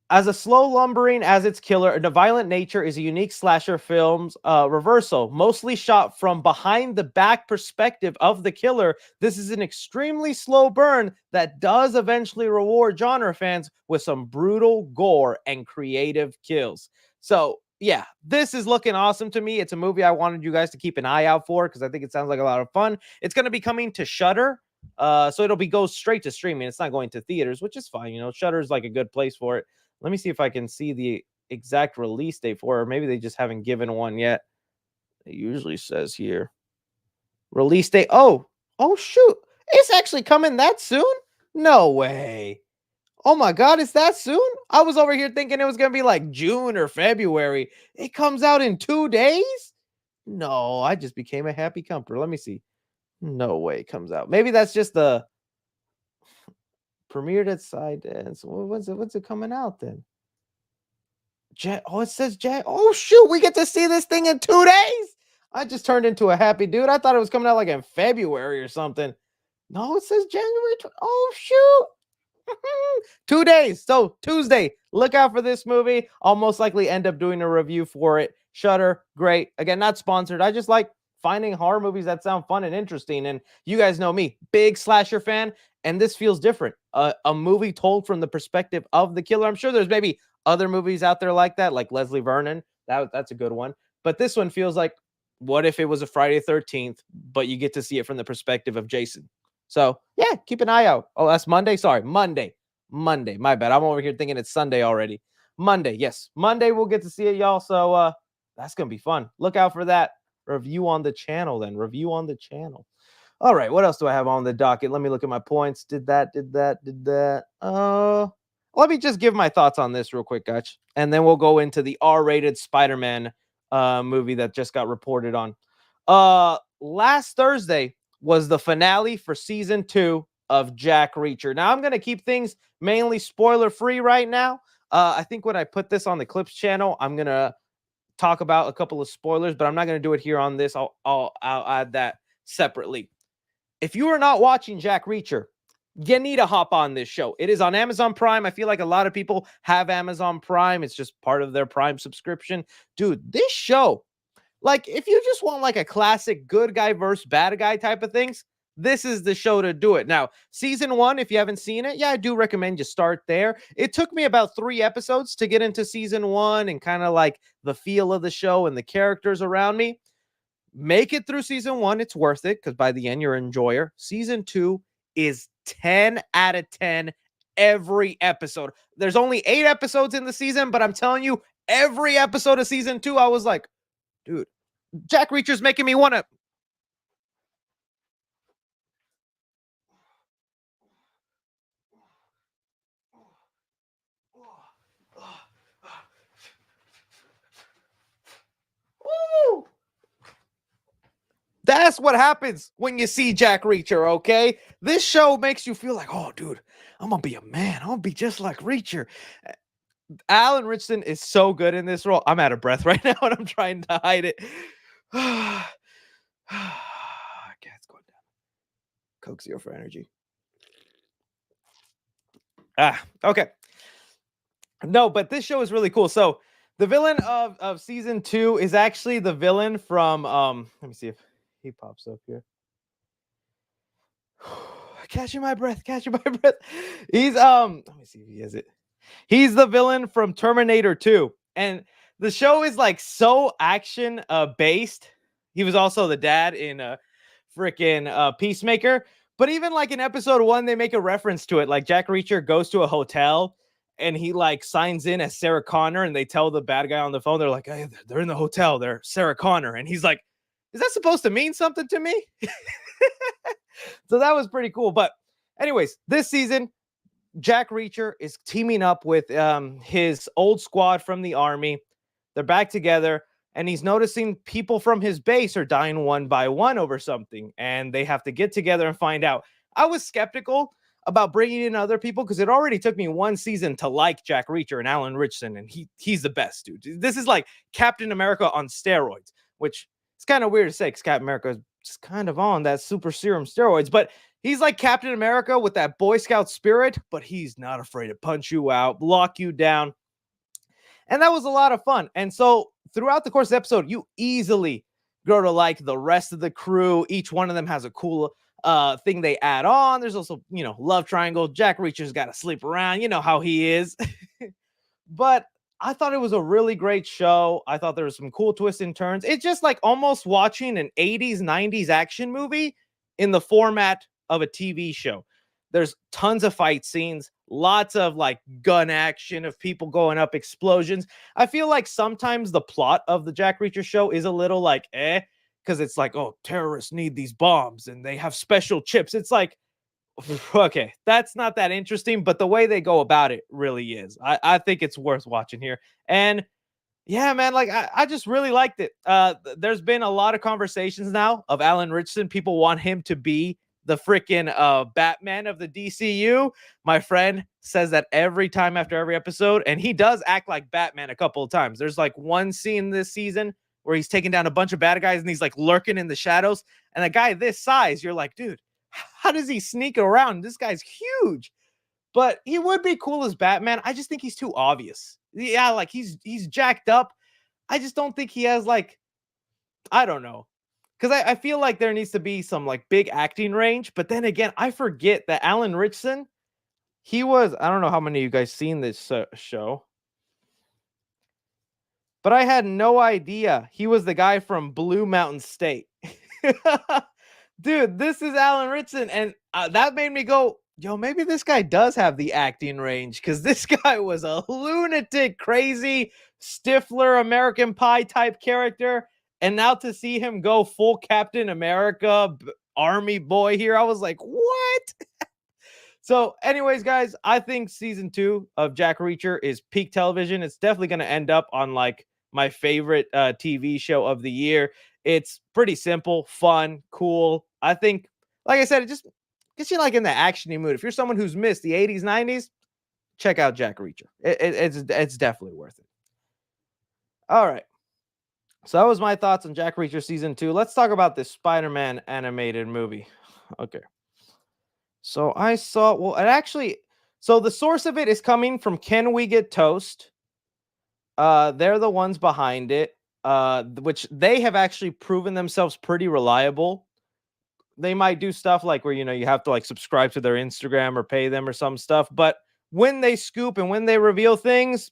As a slow lumbering as its killer, The Violent Nature is a unique slasher film's reversal, mostly shot from behind the back perspective of the killer. This is an extremely slow burn that does eventually reward genre fans with some brutal gore and creative kills. So, yeah, this is looking awesome to me. It's a movie I wanted you guys to keep an eye out for, because I think it sounds like a lot of fun. It's going to be coming to Shudder. So it'll go straight to streaming. It's not going to theaters, which is fine. Shudder is like a good place for it. Let me see if I can see the exact release date for it, or maybe they just haven't given one yet. It usually says here. Release date. Oh, shoot. It's actually coming that soon? No way. Oh my God, it's that soon? I was over here thinking it was going to be like June or February. It comes out in 2 days? No, I just became a happy camper. Let me see. No way it comes out. Maybe that's just the premiered at Side Dance. When's it coming out then? It says Jack. Oh shoot, we get to see this thing in 2 days. I just turned into a happy dude. I thought it was coming out like in February or something. No, it says January. Oh shoot. 2 days. So Tuesday, look out for this movie. I'll most likely end up doing a review for it. Shudder, great. Again, not sponsored. I just like finding horror movies that sound fun and interesting. And you guys know me, big slasher fan. And this feels different. A movie told from the perspective of the killer. I'm sure there's maybe other movies out there like that, like Leslie Vernon. That's a good one. But this one feels like, what if it was a Friday 13th, but you get to see it from the perspective of Jason? So yeah, keep an eye out. Oh, that's Monday. Sorry, Monday. My bad. I'm over here thinking it's Sunday already. Monday, yes. Monday we'll get to see it, y'all. So that's gonna be fun. Look out for that review on the channel then. Review on the channel. All right, what else do I have on the docket? Let me look at my points. Did that. Let me just give my thoughts on this real quick, guys. And then we'll go into the R-rated Spider-Man movie that just got reported on. Last Thursday was the finale for season 2 of Jack Reacher. Now I'm gonna keep things mainly spoiler free right now. I think when I put this on the Clips channel, I'm gonna talk about a couple of spoilers, but I'm not gonna do it here on this. I'll add that separately. If you are not watching Jack Reacher, you need to hop on this show. It is on Amazon Prime. I feel like a lot of people have Amazon Prime. It's just part of their Prime subscription. Dude, this show, like, if you just want like a classic good guy versus bad guy type of things, this is the show to do it. Now, season 1, if you haven't seen it, yeah, I do recommend you start there. It took me about 3 episodes to get into season 1 and kind of like the feel of the show and the characters around me. Make it through season 1. It's worth it, because by the end, you're an enjoyer. Season 2 is 10 out of 10 every episode. There's only 8 episodes in the season, but I'm telling you, every episode of season 2, I was like, dude, Jack Reacher's making me want to. That's just what happens when you see Jack Reacher, okay? This show makes you feel like, oh, dude, I'm gonna be a man. I'm gonna be just like Reacher. Alan Richardson is so good in this role. I'm out of breath right now and I'm trying to hide it. Okay, it's going down. Coke Zero for energy. Okay. No, but this show is really cool. So the villain of season 2 is actually the villain from let me see if he pops up here. Catching my breath. He's let me see if he has it. He's the villain from Terminator 2. And the show is like so action based. He was also the dad in freaking Peacemaker. But even like in episode 1, they make a reference to it. Like Jack Reacher goes to a hotel and he like signs in as Sarah Connor, and they tell the bad guy on the phone, they're like, hey, they're in the hotel, they're Sarah Connor. And he's like, is that supposed to mean something to me? So that was pretty cool. But anyways, this season, Jack Reacher is teaming up with his old squad from the army. They're back together, and he's noticing people from his base are dying one by one over something, and they have to get together and find out. I was skeptical about bringing in other people because it already took me one season to like Jack Reacher and Alan Richardson, and he's the best, dude. This is like Captain America on steroids, which is kind of weird to say because Captain America is just kind of on that super serum steroids, but he's like Captain America with that Boy Scout spirit, but he's not afraid to punch you out, lock you down. And that was a lot of fun. And so throughout the course of the episode, you easily grow to like the rest of the crew. Each one of them has a cool thing they add on. There's also, love triangle. Jack Reacher's got to sleep around. You know how he is. But I thought it was a really great show. I thought there was some cool twists and turns. It's just like almost watching an 80s, 90s action movie in the format of a TV show. There's tons of fight scenes, lots of like gun action of people going up, explosions. I feel like sometimes the plot of the Jack Reacher show is a little like because it's like, oh, terrorists need these bombs and they have special chips. It's like, okay, that's not that interesting, but the way they go about it really is. I think it's worth watching here. And yeah, man, like I just really liked it. There's been a lot of conversations now of Alan Richardson. People want him to be the freaking Batman of the DCU. My friend says that every time after every episode, and he does act like Batman a couple of times. There's like one scene this season where he's taking down a bunch of bad guys and he's like lurking in the shadows. And a guy this size, you're like, dude, how does he sneak around? This guy's huge. But he would be cool as Batman. I just think he's too obvious. Yeah, like he's jacked up. I just don't think he has like, I don't know. Because I feel like there needs to be some like big acting range. But then again, I forget that Alan Richardson, he was, I don't know how many of you guys seen this show, but I had no idea he was the guy from Blue Mountain State. Dude, this is Alan Richardson. And that made me go, yo, maybe this guy does have the acting range, because this guy was a lunatic, crazy Stifler American Pie type character. And now to see him go full Captain America army boy here, I was like, what? So anyways, guys, I think season 2 of Jack Reacher is peak television. It's definitely going to end up on like my favorite TV show of the year. It's pretty simple, fun, cool. I think, like I said, it just gets you like in the actiony mood. If you're someone who's missed the 80s, 90s, check out Jack Reacher. It's definitely worth it. All right. So that was my thoughts on Jack Reacher season 2. Let's talk about this Spider-Man animated movie. Okay. So I saw, well, it actually, so the source of it is coming from Can We Get Toast? They're the ones behind it, which they have actually proven themselves pretty reliable. They might do stuff like where, you have to like subscribe to their Instagram or pay them or some stuff. But when they scoop and when they reveal things,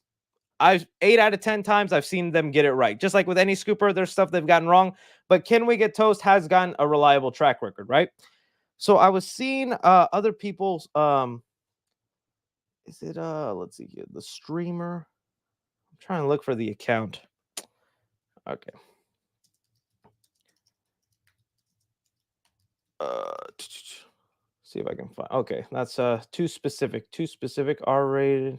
8 out of 10 times I've seen them get it right. Just like with any scooper, there's stuff they've gotten wrong. But Can We Get Toast has gotten a reliable track record, right? So I was seeing other people's is it let's see here, the streamer. I'm trying to look for the account. Okay. See if I can find. Okay, that's too specific R-rated.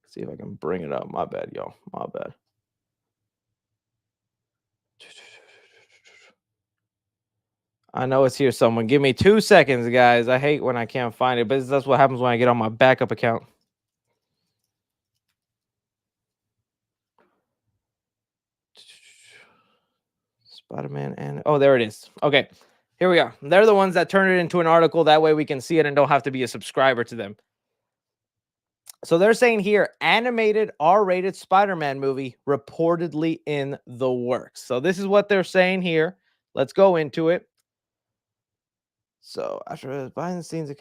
See if I can bring it up. My bad, y'all. My bad. I know it's here someone. Give me 2 seconds, guys. I hate when I can't find it, but that's what happens when I get on my backup account. Spider-Man and oh, there it is. Okay. Here we are. They're the ones that turn it into an article. That way we can see it and don't have to be a subscriber to them. So they're saying here, animated R-rated Spider-Man movie reportedly in the works. So this is what they're saying here. Let's go into it. So after behind the scenes,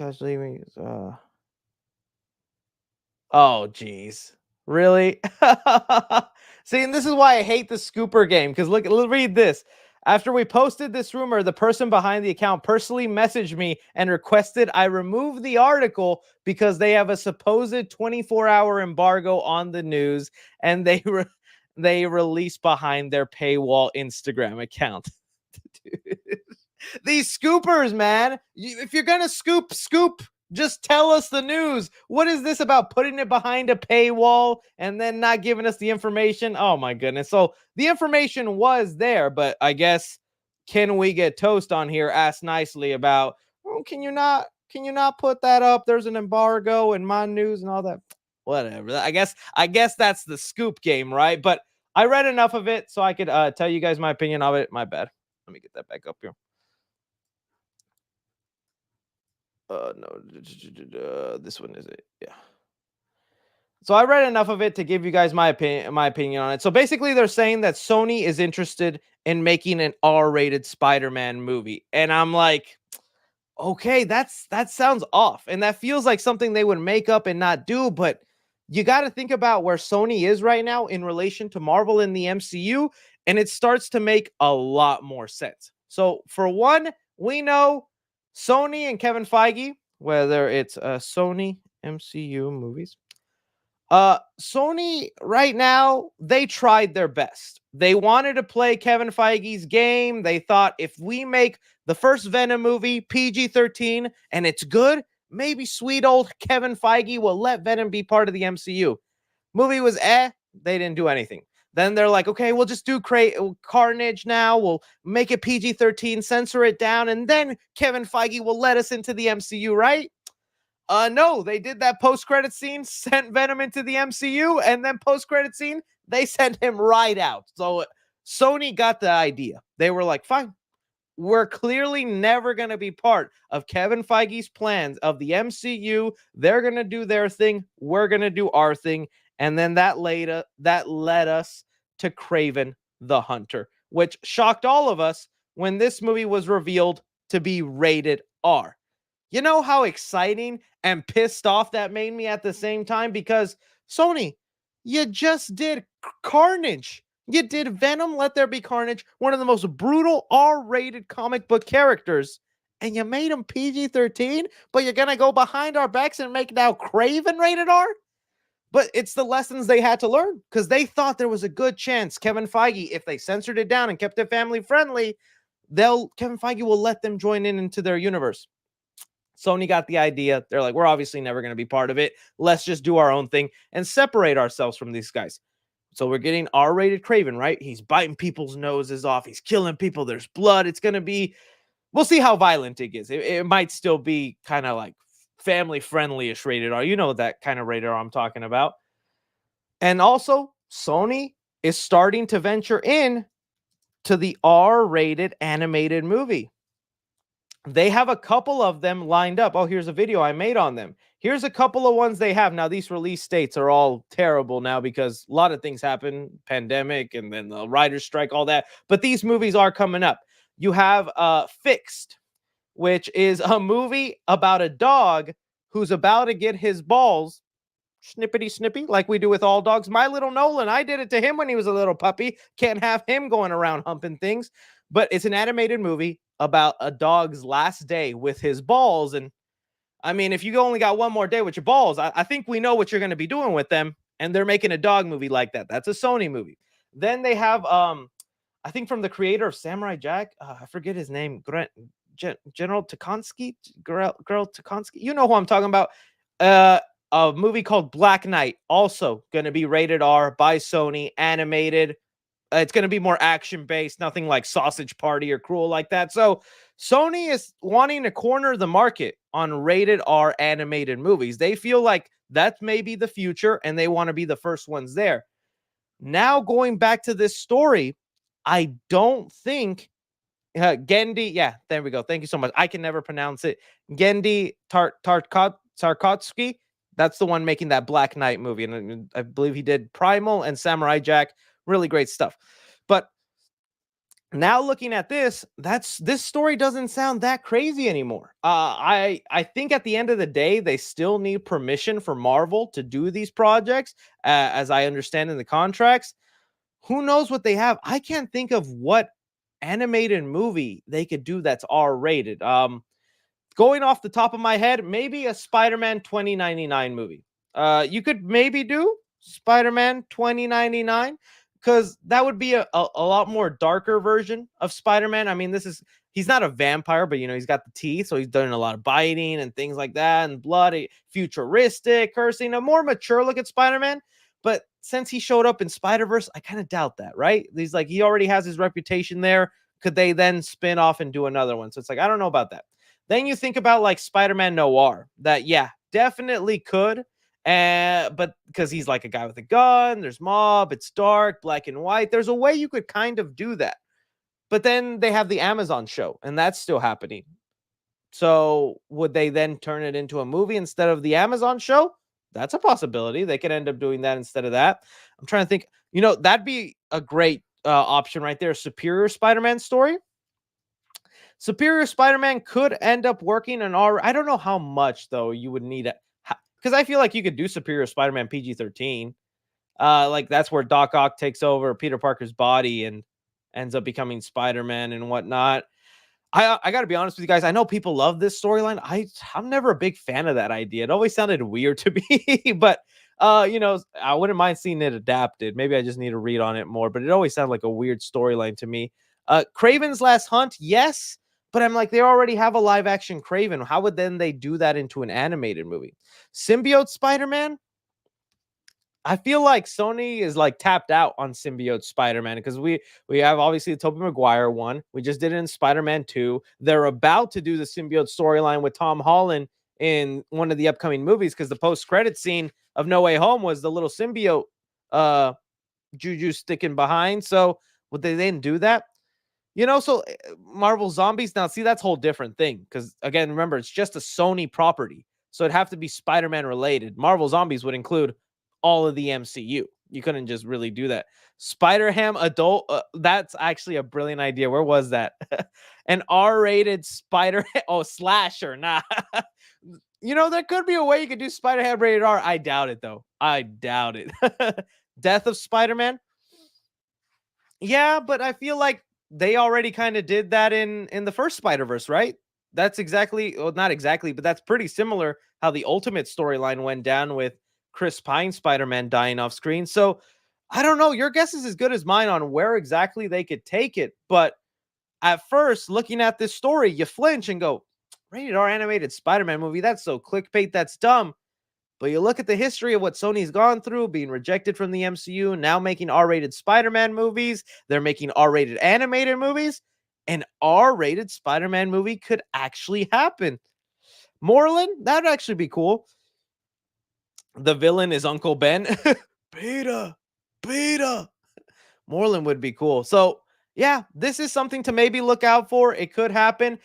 oh geez, really? See, and this is why I hate the scooper game. Because look, read this. After we posted this rumor, the person behind the account personally messaged me and requested I remove the article because they have a supposed 24-hour embargo on the news, and they release behind their paywall Instagram account. These scoopers, man. If you're gonna scoop, just tell us the news. What is this about putting it behind a paywall and then not giving us the information? Oh my goodness. So the information was there, but I guess can we get toast on here? Asked nicely about, oh, can you not put that up? There's an embargo and my news and all that. Whatever. I guess that's the scoop game, right? But I read enough of it so I could tell you guys my opinion of it. My bad. Let me get that back up here. No, this one is it. Yeah. So I read enough of it to give you guys my opinion on it. So basically, they're saying that Sony is interested in making an R-rated Spider-Man movie, and I'm like, okay, that sounds off, and that feels like something they would make up and not do. But you got to think about where Sony is right now in relation to Marvel in the MCU, and it starts to make a lot more sense. So for one, we know Sony and Kevin Feige, whether it's Sony MCU movies, Sony right now, they tried their best. They wanted to play Kevin Feige's game. They thought if we make the first Venom movie PG-13 and it's good, maybe sweet old Kevin Feige will let Venom be part of the MCU. Movie was they didn't do anything. Then they're like, okay, we'll just do Carnage now. We'll make it PG-13, censor it down, and then Kevin Feige will let us into the MCU, right? No, they did that post-credit scene, sent Venom into the MCU, and then post-credit scene, they sent him right out. So Sony got the idea. They were like, fine, we're clearly never going to be part of Kevin Feige's plans of the MCU. They're going to do their thing. We're going to do our thing. And then that led us to Kraven the Hunter, which shocked all of us when this movie was revealed to be rated R. You know how exciting and pissed off that made me at the same time? Because Sony, you just did Carnage. You did Venom, Let There Be Carnage, one of the most brutal R-rated comic book characters, and you made him PG-13, but you're going to go behind our backs and make now Kraven rated R? But it's the lessons they had to learn, because they thought there was a good chance Kevin Feige, if they censored it down and kept it family friendly, Kevin Feige will let them join into their universe. Sony got the idea. They're like, we're obviously never going to be part of it. Let's just do our own thing and separate ourselves from these guys. So we're getting R-rated Kraven, right? He's biting people's noses off. He's killing people. There's blood. It's going to be, we'll see how violent it gets. It might still be kind of like family friendly-ish rated R. You know that kind of rated R I'm talking about. And also, Sony is starting to venture in to the R-rated animated movie. They have a couple of them lined up. Oh, here's a video I made on them. Here's a couple of ones they have. Now, these release dates are all terrible now because a lot of things happen, pandemic and then the writer's strike, all that. But these movies are coming up. You have Fixed, which is a movie about a dog who's about to get his balls snippity snippy like we do with all dogs. My little Nolan, I did it to him when he was a little puppy. Can't have him going around humping things. But it's an animated movie about a dog's last day with his balls. And I mean, if you only got one more day with your balls, I think we know what you're going to be doing with them. And they're making a dog movie like that. That's a Sony movie. Then they have, I think from the creator of Samurai Jack, I forget his name, General Tarkovsky, Girl Tarkovsky. You know who I'm talking about. A movie called Black Knight, also going to be rated R by Sony, animated. It's going to be more action based, nothing like Sausage Party or Cruel like that. So Sony is wanting to corner the market on rated R animated movies. They feel like that's maybe the future and they want to be the first ones there. Now, going back to this story, I don't think Gendy, yeah, there we go. Thank you so much. I can never pronounce it. Gendy Tarkovsky. That's the one making that Black Knight movie, and I believe he did Primal and Samurai Jack. Really great stuff. But now looking at this story doesn't sound that crazy anymore. I think at the end of the day, they still need permission for Marvel to do these projects, as I understand in the contracts. Who knows what they have? I can't think of what animated movie they could do that's R rated. Going off the top of my head, maybe a Spider-Man 2099 movie. You could maybe do Spider-Man 2099 because that would be a lot more darker version of Spider-Man. I mean, he's not a vampire, but he's got the teeth, so he's done a lot of biting and things like that, and blood, futuristic, cursing, a more mature look at Spider-Man. But since he showed up in Spider-Verse, I kind of doubt that, right? He already has his reputation there. Could they then spin off and do another one? So it's like, I don't know about that. Then you think about like Spider-Man Noir, that, yeah, definitely could. But because he's like a guy with a gun, there's mob, it's dark, black and white. There's a way you could kind of do that. But then they have the Amazon show, and that's still happening. So would they then turn it into a movie instead of the Amazon show? That's a possibility. They could end up doing that instead of that. I'm trying to think. That'd be a great option right there. Superior Spider-Man story. Superior Spider-Man could end up working on R. I don't know how much though you would need it, because I feel like you could do Superior Spider-Man PG-13. Like that's where Doc Ock takes over Peter Parker's body and ends up becoming Spider-Man and whatnot. I got to be honest with you guys. I know people love this storyline. I'm never a big fan of that idea. It always sounded weird to me, but I wouldn't mind seeing it adapted. Maybe I just need to read on it more, but it always sounded like a weird storyline to me. Kraven's Last Hunt, yes, but I'm like, they already have a live action Kraven. How would then they do that into an animated movie? Symbiote Spider-Man? I feel like Sony is like tapped out on symbiote Spider-Man because we have obviously the Tobey Maguire one. We just did it in Spider-Man 2. They're about to do the symbiote storyline with Tom Holland in one of the upcoming movies because the post-credit scene of No Way Home was the little symbiote Juju sticking behind. So would they then do that? So Marvel Zombies, now see, that's a whole different thing because, again, remember, it's just a Sony property. So it'd have to be Spider-Man related. Marvel Zombies would include all of the MCU. You couldn't just really do that. Spider-Ham adult, that's actually a brilliant idea. Where was that? An R-rated Spider, slasher. Nah. There could be a way you could do Spider-Ham rated R. I doubt it, though. I doubt it. Death of Spider-Man? Yeah, but I feel like they already kind of did that in the first Spider-Verse, right? That's exactly, well, not exactly, but that's pretty similar how the Ultimate storyline went down with Chris Pine Spider-Man dying off screen. So I don't know. Your guess is as good as mine on where exactly they could take it. But at first, looking at this story, you flinch and go, rated R animated Spider-Man movie. That's so clickbait. That's dumb. But you look at the history of what Sony's gone through, being rejected from the MCU, now making R-rated Spider-Man movies. They're making R-rated animated movies. An R-rated Spider-Man movie could actually happen. Moreland, that'd actually be cool. The villain is Uncle Ben. Peter. Moreland would be cool. So, yeah, this is something to maybe look out for. It could happen.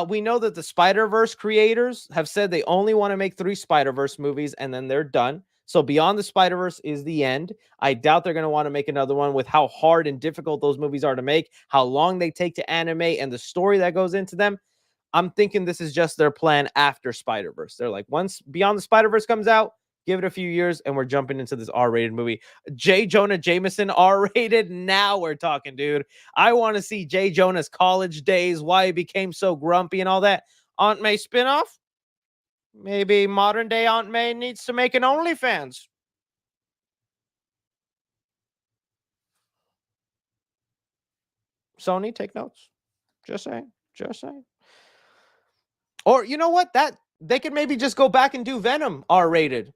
We know that the Spider-Verse creators have said they only want to make 3 Spider-Verse movies and then they're done. So Beyond the Spider-Verse is the end. I doubt they're going to want to make another one with how hard and difficult those movies are to make, how long they take to animate, and the story that goes into them. I'm thinking this is just their plan after Spider-Verse. They're like, once Beyond the Spider-Verse comes out, give it a few years, and we're jumping into this R-rated movie. J. Jonah Jameson, R-rated? Now we're talking, dude. I want to see J. Jonah's college days, why he became so grumpy and all that. Aunt May spinoff? Maybe modern-day Aunt May needs to make an OnlyFans. Sony, take notes. Just saying. Or you know what? That they could maybe just go back and do Venom R-rated.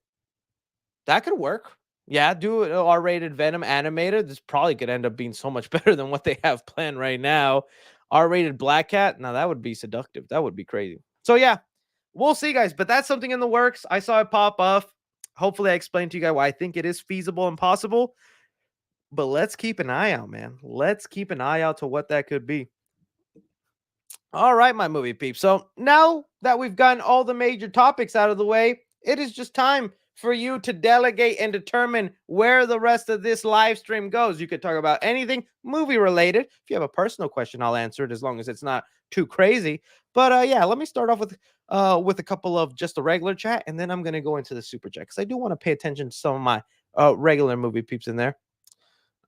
That could work. Yeah, do an R-rated Venom animated. This probably could end up being so much better than what they have planned right now. R-rated Black Cat. Now that would be seductive. That would be crazy. So yeah, we'll see, guys. But that's something in the works. I saw it pop up. Hopefully, I explained to you guys why I think it is feasible and possible. But let's keep an eye out, man. Let's keep an eye out to what that could be. All right, my movie peeps. So now that we've gotten all the major topics out of the way, it is just time for you to delegate and determine where the rest of this live stream goes. You could talk about anything movie related. If you have a personal question, I'll answer it as long as it's not too crazy. But yeah, let me start off with a couple of just the regular chat, and then I'm gonna go into the super chat because I do want to pay attention to some of my regular movie peeps in there.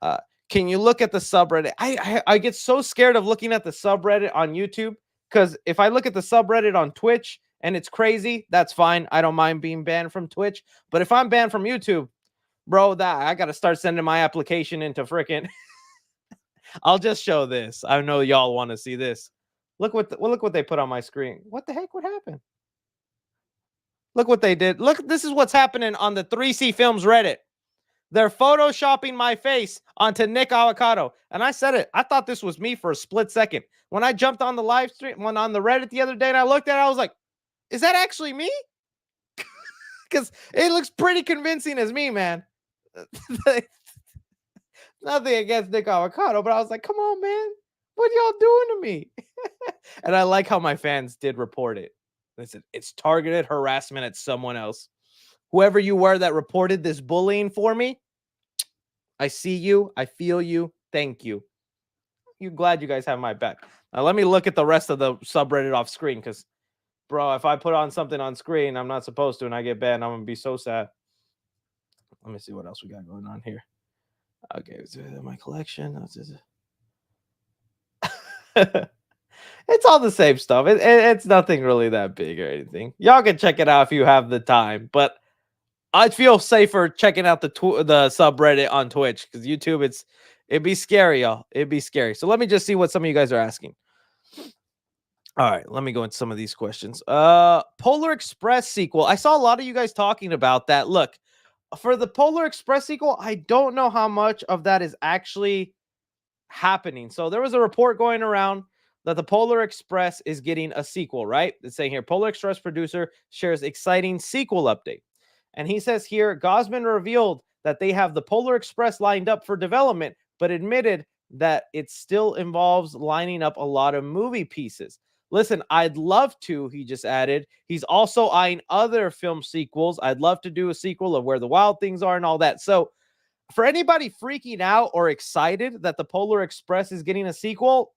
Uh, can you look at the subreddit? I get so scared of looking at the subreddit on YouTube because if I look at the subreddit on Twitch and it's crazy, that's fine. I don't mind being banned from Twitch. But if I'm banned from YouTube, bro, that I gotta start sending my application into frickin'. I'll just show this. I know y'all want to see this. Look what they put on my screen. What the heck? What happened? Look what they did. Look, this is what's happening on the 3C Films Reddit. They're photoshopping my face onto Nick Avocado. And I said it. I thought this was me for a split second. When I jumped on the live stream, when on the Reddit the other day, and I looked at it, I was like, is that actually me? Because it looks pretty convincing as me, man. Nothing against Nick Avocado, but I was like, come on, man. What y'all doing to me? And I like how my fans did report it. They said, it's targeted harassment at someone else. Whoever you were that reported this bullying for me, I see you. I feel you. Thank you. You're glad you guys have my back. Now, let me look at the rest of the subreddit off screen because, bro, if I put on something on screen I'm not supposed to and I get banned, I'm going to be so sad. Let me see what else we got going on here. Okay, my collection. It's all the same stuff. It's nothing really that big or anything. Y'all can check it out if you have the time, but I'd feel safer checking out the subreddit on Twitch because YouTube, it'd be scary, y'all. It'd be scary. So let me just see what some of you guys are asking. All right, let me go into some of these questions. Polar Express sequel. I saw a lot of you guys talking about that. Look, for the Polar Express sequel, I don't know how much of that is actually happening. So there was a report going around that the Polar Express is getting a sequel, right? It's saying here, Polar Express producer shares exciting sequel update. And he says here, Gosman revealed that they have the Polar Express lined up for development, but admitted that it still involves lining up a lot of movie pieces. Listen, I'd love to, he just added. He's also eyeing other film sequels. I'd love to do a sequel of Where the Wild Things Are and all that. So for anybody freaking out or excited that the Polar Express is getting a sequel,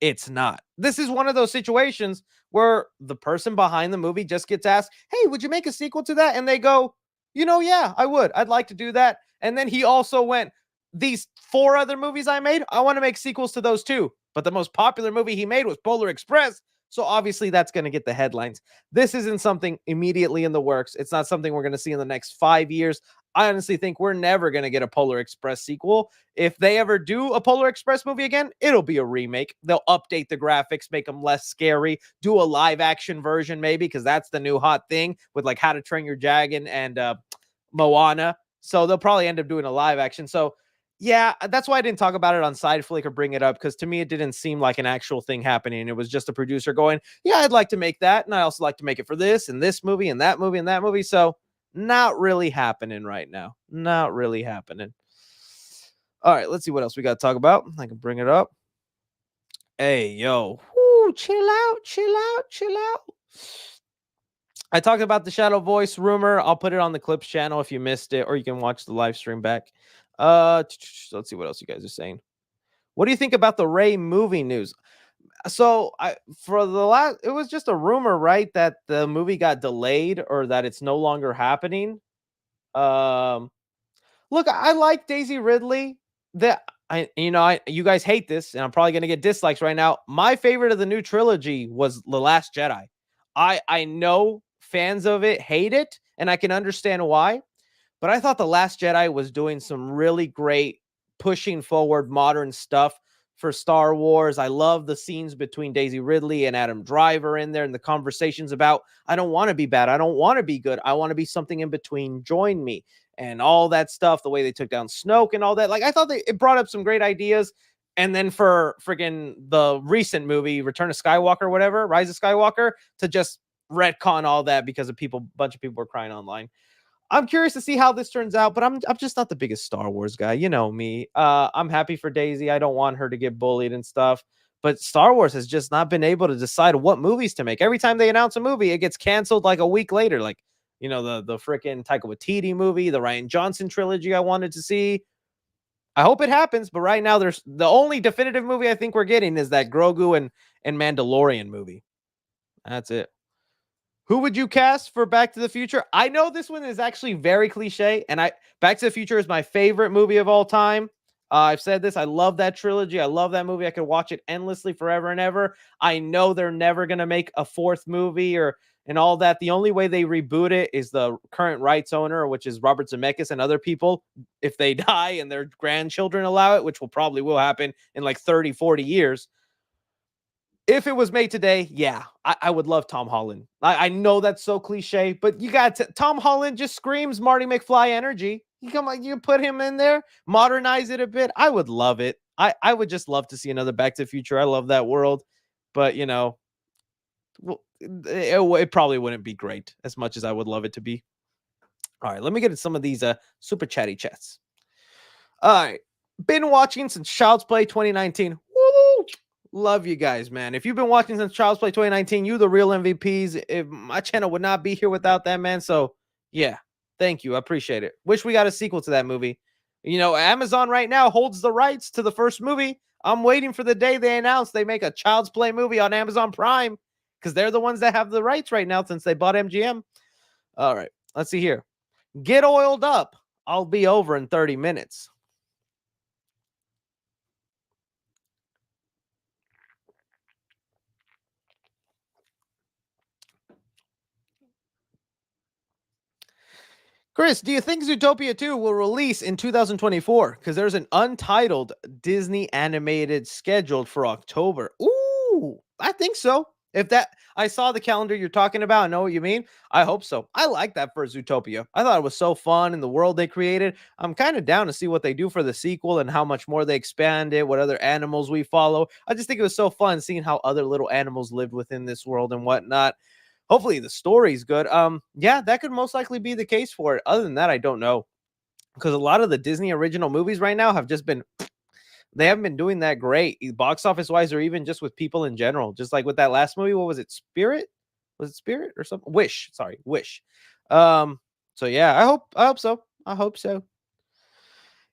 it's not. This is one of those situations where the person behind the movie just gets asked, hey, would you make a sequel to that? And they go, yeah, I would. I'd like to do that. And then he also went, these 4 other movies I made, I want to make sequels to those too. But the most popular movie he made was Polar Express. So obviously that's going to get the headlines. This isn't something immediately in the works. It's not something we're going to see in the next 5 years. I honestly think we're never going to get a Polar Express sequel. If they ever do a Polar Express movie again, it'll be a remake. They'll update the graphics, make them less scary, do a live action version maybe, because that's the new hot thing with like How to Train Your Dragon and Moana. So they'll probably end up doing a live action. So yeah, that's why I didn't talk about it on Side Flick or bring it up, because to me it didn't seem like an actual thing happening. It was just a producer going, yeah, I'd like to make that, and I also like to make it for this and this movie and that movie and that movie. So not really happening right now. Not really happening. All right, let's see what else we got to talk about. I can bring it up. Hey, yo. Woo, chill out, chill out, chill out. I talked about the Shadow Voice rumor. I'll put it on the Clips channel if you missed it, or you can watch the live stream back. Let's see what else you guys are saying. What do you think about the Ray movie news? So it was just a rumor, right, that the movie got delayed or that it's no longer happening. Look, I like Daisy Ridley. You guys hate this, and I'm probably gonna get dislikes right now. My favorite of the new trilogy was The Last Jedi. I know fans of it hate it, and I can understand why. But I thought The Last Jedi was doing some really great pushing forward modern stuff for Star Wars. I love the scenes between Daisy Ridley and Adam Driver in there, and the conversations about, I don't want to be bad, I don't want to be good, I want to be something in between, join me. and all that stuff, the way they took down Snoke and all that. Like, I thought it brought up some great ideas. And then for freaking the recent movie, Return of Skywalker, whatever, Rise of Skywalker, to just retcon all that because of bunch of people were crying online. I'm curious to see how this turns out, but I'm just not the biggest Star Wars guy. You know me. I'm happy for Daisy. I don't want her to get bullied and stuff. But Star Wars has just not been able to decide what movies to make. Every time they announce a movie, it gets canceled like a week later. Like, the freaking Taika Waititi movie, the Ryan Johnson trilogy I wanted to see. I hope it happens, but right now there's the only definitive movie I think we're getting is that Grogu and Mandalorian movie. That's it. Who would you cast for Back to the Future? I know this one is actually very cliche, and Back to the Future is my favorite movie of all time. I've said this. I love that trilogy. I love that movie. I could watch it endlessly forever and ever. I know they're never going to make a fourth movie and all that. The only way they reboot it is the current rights owner, which is Robert Zemeckis and other people, if they die and their grandchildren allow it, which probably will happen in like 30, 40 years. If it was made today, yeah, I would love Tom Holland. I know that's so cliche, but you got Tom Holland just screams Marty McFly energy. You put him in there, modernize it a bit. I would love it. I would just love to see another Back to the Future. I love that world, but it probably wouldn't be great as much as I would love it to be. All right, let me get into some of these super chatty chats. All right, been watching since Child's Play 2019. Woo! Love you guys, man. If you've been watching since Child's Play 2019, you the real MVPs. If my channel would not be here without that, man. So yeah, thank you. I appreciate it. Wish we got a sequel to that movie. Amazon right now holds the rights to the first movie. I'm waiting for the day they announce they make a Child's Play movie on Amazon Prime because they're the ones that have the rights right now since they bought MGM. All right, let's see here. Get oiled up. I'll be over in 30 minutes. Chris, do you think Zootopia 2 will release in 2024? Because there's an untitled Disney animated scheduled for October. Ooh, I think so. I saw the calendar you're talking about. I know what you mean. I hope so. I like that for Zootopia. I thought it was so fun in the world they created. I'm kind of down to see what they do for the sequel and how much more they expand it, what other animals we follow. I just think it was so fun seeing how other little animals lived within this world and whatnot. Hopefully the story's good. Yeah, that could most likely be the case for it. Other than that, I don't know. Because a lot of the Disney original movies right now have just been, they haven't been doing that great, box office wise, or even just with people in general. Just like with that last movie, what was it? Spirit? Was it Spirit or something? Wish. Sorry, Wish. So yeah, I hope so. I hope so.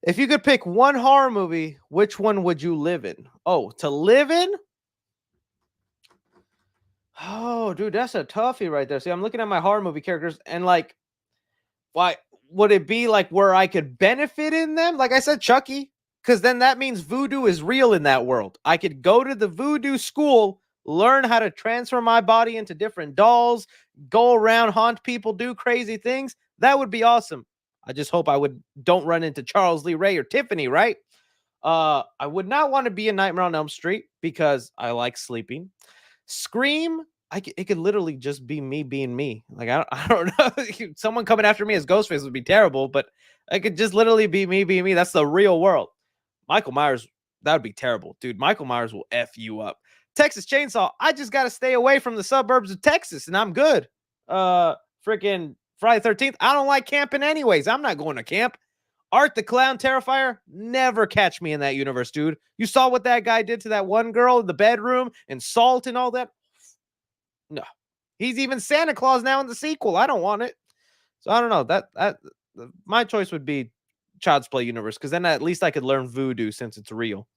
If you could pick one horror movie, which one would you live in? Oh, to live in? Oh, dude, that's a toughie right there. See, I'm looking at my horror movie characters and like, why would it be like where I could benefit in them? Like I said, Chucky, because then that means voodoo is real in that world. I could go to the voodoo school, learn how to transfer my body into different dolls, go around, haunt people, do crazy things. That would be awesome. I just hope don't run into Charles Lee Ray or Tiffany, right? I would not want to be in Nightmare on Elm Street because I like sleeping. Scream, it could literally just be me being me. Like I don't know. Someone coming after me as Ghostface would be terrible, but it could just literally be me being me. That's the real world. Michael Myers, that would be terrible, dude. Michael Myers will F you up. Texas Chainsaw, I just got to stay away from the suburbs of Texas, and I'm good. Freaking Friday 13th, I don't like camping anyways. I'm not going to camp. Art the Clown Terrifier, never catch me in that universe, dude. You saw what that guy did to that one girl in the bedroom and salt and all that? No. He's even Santa Claus now in the sequel. I don't want it. So I don't know. That my choice would be Child's Play universe because then at least I could learn voodoo since it's real.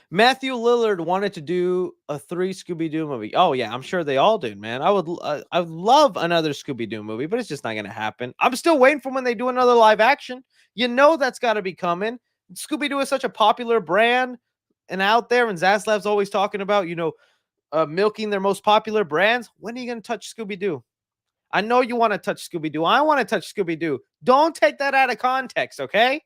Matthew Lillard wanted to do a 3 Scooby-Doo movie. Oh yeah, I'm sure they all did, man. I would love another Scooby-Doo movie, but it's just not going to happen. I'm still waiting for when they do another live action. That's got to be coming. Scooby-Doo is such a popular brand and out there, and Zaslav's always talking about, milking their most popular brands. When are you going to touch Scooby-Doo? I know you want to touch Scooby-Doo. I want to touch Scooby-Doo. Don't take that out of context, okay?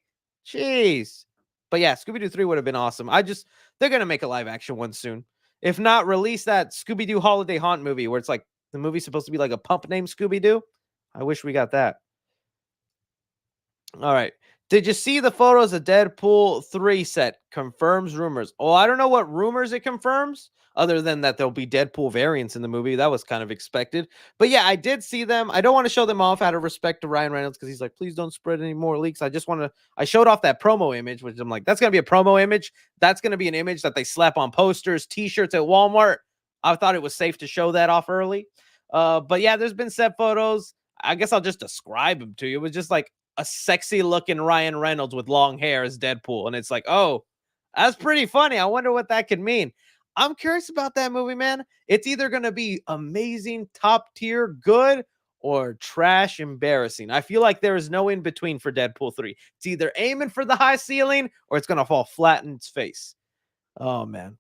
Jeez. But yeah, Scooby-Doo 3 would have been awesome. They're going to make a live action one soon. If not, release that Scooby-Doo Holiday Haunt movie where it's like the movie's supposed to be like a pump named Scooby-Doo. I wish we got that. All right. Did you see the photos of Deadpool 3 set? Confirms rumors. Oh, I don't know what rumors it confirms, other than that there'll be Deadpool variants in the movie. That was kind of expected. But yeah, I did see them. I don't want to show them off out of respect to Ryan Reynolds because he's like, please don't spread any more leaks. I showed off that promo image, which I'm like, that's going to be a promo image. That's going to be an image that they slap on posters, t shirts at Walmart. I thought it was safe to show that off early. But yeah, there's been set photos. I guess I'll just describe them to you. It was just like a sexy looking Ryan Reynolds with long hair as Deadpool. And it's like, oh, that's pretty funny. I wonder what that could mean. I'm curious about that movie, man. It's either going to be amazing, top tier, good, or trash, embarrassing. I feel like there is no in between for Deadpool 3. It's either aiming for the high ceiling or it's going to fall flat in its face. Oh, man.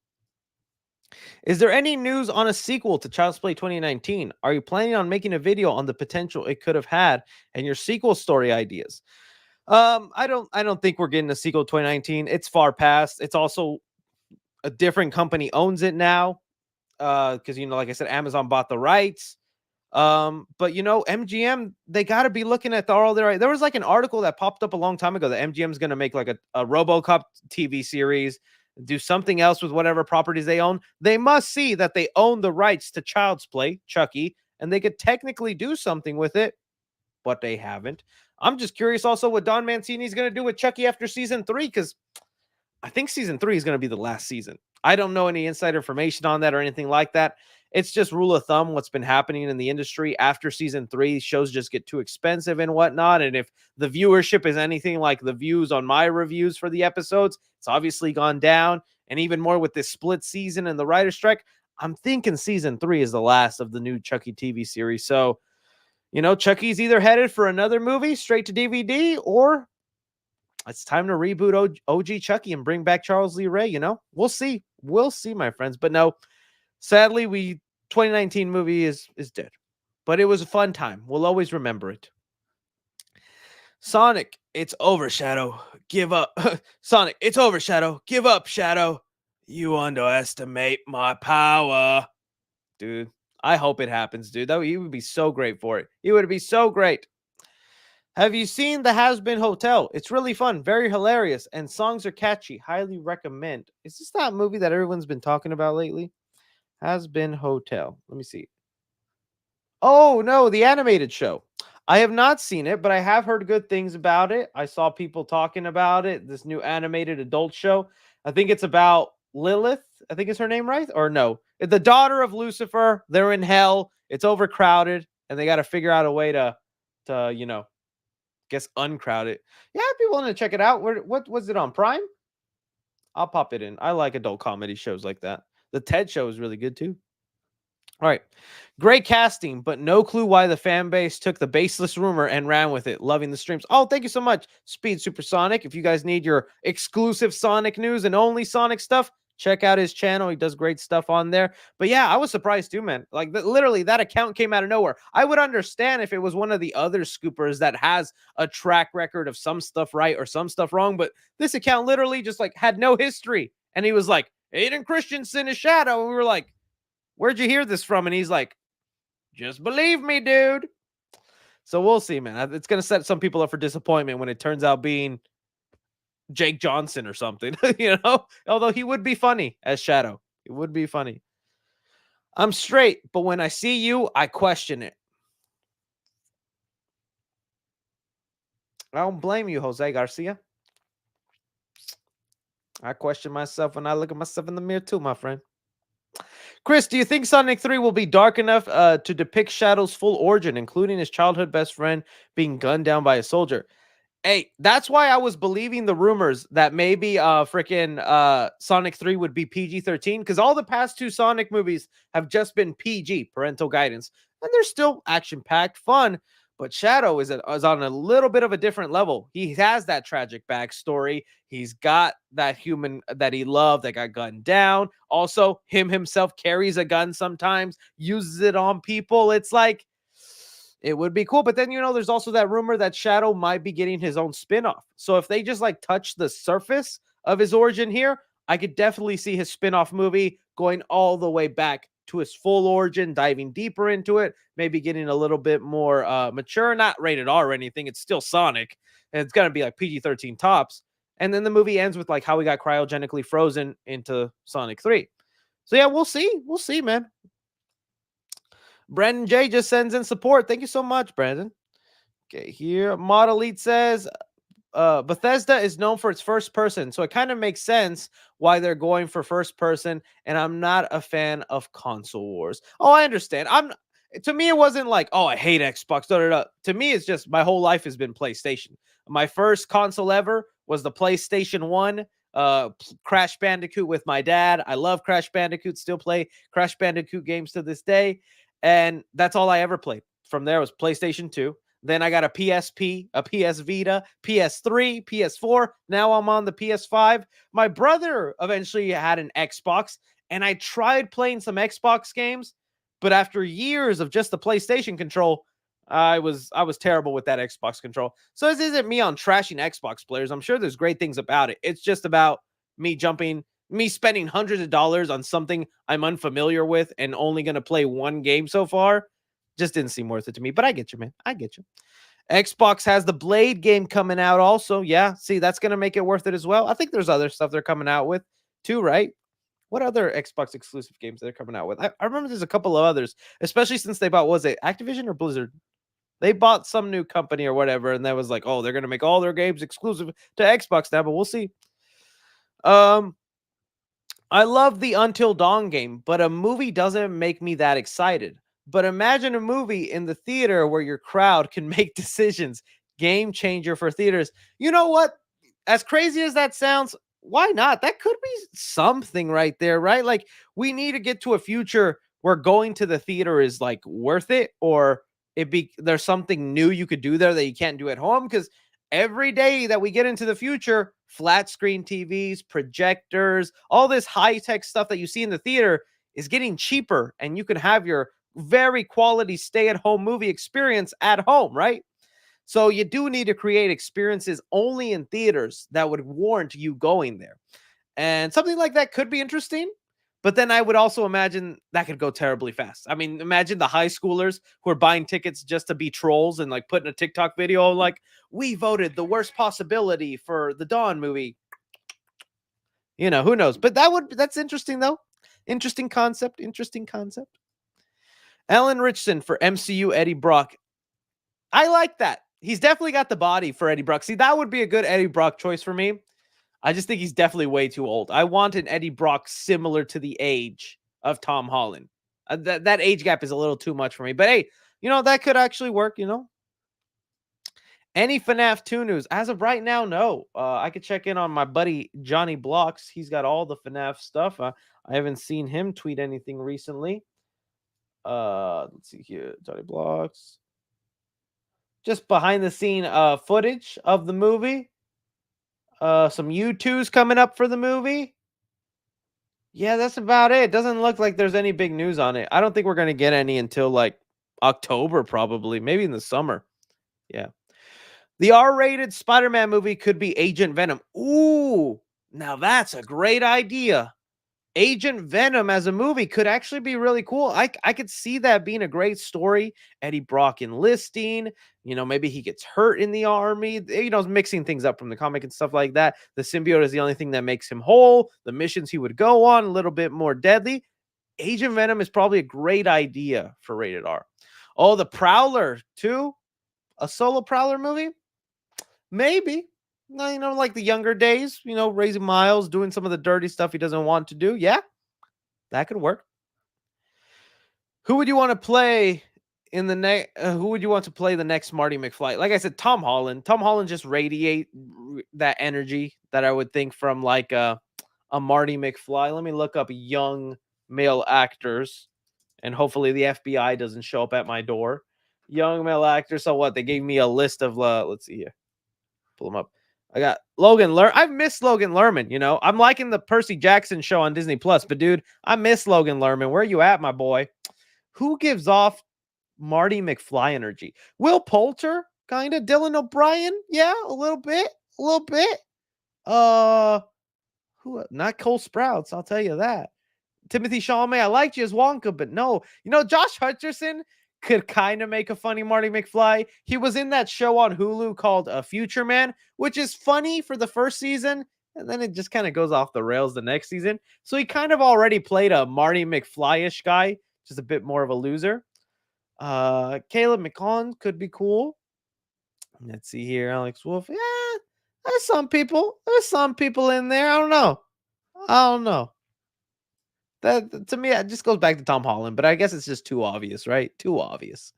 Is there any news on a sequel to Child's Play 2019? Are you planning on making a video on the potential it could have had and your sequel story ideas? I don't think we're getting a sequel 2019. It's far past. It's also a different company owns it now. Because like I said, Amazon bought the rights. But MGM, they got to be looking at all their. There was like an article that popped up a long time ago that MGM is going to make like a RoboCop TV series, do something else with whatever properties they own. They must see that they own the rights to Child's Play, Chucky, and they could technically do something with it, but they haven't. I'm just curious also what Don Mancini is going to do with Chucky after season 3, because I think season 3 is going to be the last season. I don't know any inside information on that or anything like that. It's just rule of thumb what's been happening in the industry after season 3. Shows just get too expensive and whatnot. And if the viewership is anything like the views on my reviews for the episodes, it's obviously gone down. And even more with this split season and the writer's strike, I'm thinking season 3 is the last of the new Chucky TV series. So, Chucky's either headed for another movie straight to DVD, or it's time to reboot OG Chucky and bring back Charles Lee Ray. We'll see. We'll see, my friends. But no, sadly, 2019 movie is dead. But it was a fun time. We'll always remember it. Sonic, it's over, Shadow. Give up. Sonic, it's over, Shadow. Give up, Shadow. You underestimate my power. Dude, I hope it happens, dude. He would be so great for it. He would be so great. Have you seen The Has Been Hotel? It's really fun, very hilarious, and songs are catchy. Highly recommend. Is this that movie that everyone's been talking about lately? Has Been Hotel. Let me see. Oh, no, the animated show. I have not seen it, but I have heard good things about it. I saw people talking about it. This new animated adult show. I think it's about Lilith. I think is her name, right? Or no, the daughter of Lucifer. They're in hell. It's overcrowded, and they got to figure out a way to guess uncrowded. Yeah, I'd be willing to check it out. What was it on Prime? I'll pop it in. I like adult comedy shows like that. The Ted Show is really good too. All right. Great casting, but no clue why the fan base took the baseless rumor and ran with it. Loving the streams. Oh, thank you so much, Speed Supersonic. If you guys need your exclusive Sonic news and only Sonic stuff, check out his channel. He does great stuff on there. But yeah, I was surprised too, man. Like literally that account came out of nowhere. I would understand if it was one of the other scoopers that has a track record of some stuff right or some stuff wrong. But this account literally just like had no history. And he was like, Aiden Christensen is Shadow. And we were like, where'd you hear this from? And he's like, just believe me, dude. So we'll see, man. It's going to set some people up for disappointment when it turns out being Jake Johnson or something, although he would be funny as Shadow. It would be funny. I'm straight, but when I see you, I question it. I don't blame you, Jose Garcia. I question myself when I look at myself in the mirror too, my friend. Chris, do you think Sonic 3 will be dark enough to depict Shadow's full origin, including his childhood best friend being gunned down by a soldier? Hey, that's why I was believing the rumors that maybe Sonic 3 would be PG-13, because all the past 2 Sonic movies have just been PG, parental guidance, and they're still action-packed fun. But Shadow is on a little bit of a different level. He has that tragic backstory. He's got that human that he loved that got gunned down. Also, himself carries a gun sometimes, uses it on people. It's like, it would be cool. But then, there's also that rumor that Shadow might be getting his own spinoff. So if they just like touch the surface of his origin here, I could definitely see his spinoff movie going all the way back to its full origin, diving deeper into it, maybe getting a little bit more mature, not rated R or anything. It's still Sonic, and it's gonna be like PG-13 tops. And then the movie ends with like how we got cryogenically frozen into Sonic 3. So yeah, we'll see. We'll see, man. Brandon J just sends in support. Thank you so much, Brandon. Okay, here. Mod Elite says Bethesda is known for its first person, so it kind of makes sense why they're going for first person. And I'm not a fan of console wars. Oh, I understand. To me, it wasn't like, oh, I hate Xbox. Da, da, da. To me, it's just my whole life has been PlayStation. My first console ever was the PlayStation 1. Crash Bandicoot with my dad. I love Crash Bandicoot. Still play Crash Bandicoot games to this day, and that's all I ever played. From there was PlayStation 2. Then I got a PSP, a PS Vita, PS3, PS4. Now I'm on the PS5. My brother eventually had an Xbox, and I tried playing some Xbox games, but after years of just the PlayStation control, I was terrible with that Xbox control. So this isn't me on trashing Xbox players. I'm sure there's great things about it. It's just about me spending hundreds of dollars on something I'm unfamiliar with and only going to play one game so far. Just didn't seem worth it to me, but I get you, man. I get you. Xbox has the Blade game coming out also. Yeah, see, that's going to make it worth it as well. I think there's other stuff they're coming out with too, right? What other Xbox exclusive games they're coming out with? I remember there's a couple of others, especially since they bought, was it Activision or Blizzard? They bought some new company or whatever, and that was like, oh, they're going to make all their games exclusive to Xbox now, but we'll see. I love the Until Dawn game, but a movie doesn't make me that excited. But imagine a movie in the theater where your crowd can make decisions. Game changer for theaters. You know what? As crazy as that sounds, why not? That could be something right there, right? Like, we need to get to a future where going to the theater is like worth it, or there's something new you could do there that you can't do at home. Because every day that we get into the future, flat screen TVs, projectors, all this high-tech stuff that you see in the theater is getting cheaper, and you can have your very quality stay-at-home movie experience at home, right? So you do need to create experiences only in theaters that would warrant you going there. And something like that could be interesting. But then I would also imagine that could go terribly fast. I mean, imagine the high schoolers who are buying tickets just to be trolls and like putting a TikTok video like, we voted the worst possibility for the Dawn movie. You know, who knows? But that's interesting though. Interesting concept. Alan Richardson for MCU Eddie Brock. I like that. He's definitely got the body for Eddie Brock. See, that would be a good Eddie Brock choice for me. I just think he's definitely way too old. I want an Eddie Brock similar to the age of Tom Holland. That age gap is a little too much for me. But hey, that could actually work, Any FNAF 2 news? As of right now, no. I could check in on my buddy Johnny Blocks. He's got all the FNAF stuff. I haven't seen him tweet anything recently. Let's see here. Johnny Blocks. Just behind the scene footage of the movie. Some U2s coming up for the movie. Yeah, that's about it. Doesn't look like there's any big news on it. I don't think we're going to get any until like October, probably. Maybe in the summer. Yeah. The R-rated Spider-Man movie could be Agent Venom. Ooh, now that's a great idea. Agent Venom as a movie could actually be really cool. I could see that being a great story. Eddie Brock enlisting, maybe he gets hurt in the army, mixing things up from the comic and stuff like that. The symbiote is the only thing that makes him whole. The missions he would go on, a little bit more deadly. Agent Venom is probably a great idea for rated R. Oh, the Prowler too? A solo Prowler movie? Maybe. Like the younger days, raising Miles, doing some of the dirty stuff he doesn't want to do. Yeah, that could work. Who would you want to play in the next? Who would you want to play the next Marty McFly? Like I said, Tom Holland. Tom Holland just radiate that energy that I would think from like a Marty McFly. Let me look up young male actors, and hopefully the FBI doesn't show up at my door. Young male actors. So what? They gave me a list of. Let's see here. Pull them up. I got Logan Lerman. I've missed Logan Lerman. I'm liking the Percy Jackson show on Disney Plus, but dude, I miss Logan Lerman. Where are you at, my boy? Who gives off Marty McFly energy? Will Poulter, kind of. Dylan O'Brien, yeah, a little bit. Who? Not Cole Sprouts, I'll tell you that. Timothy Chalamet, I liked you as Wonka, but no. Josh Hutcherson could kind of make a funny Marty McFly. He was in that show on Hulu called Future Man, which is funny for the first season, and then it just kind of goes off the rails the next season. So he kind of already played a Marty McFly-ish guy, just a bit more of a loser. Caleb McCon could be cool. Let's see here. Alex Wolf. Yeah, there's some people. There's some people in there. I don't know. I don't know. That to me, it just goes back to Tom Holland, but I guess it's just too obvious, right? Too obvious.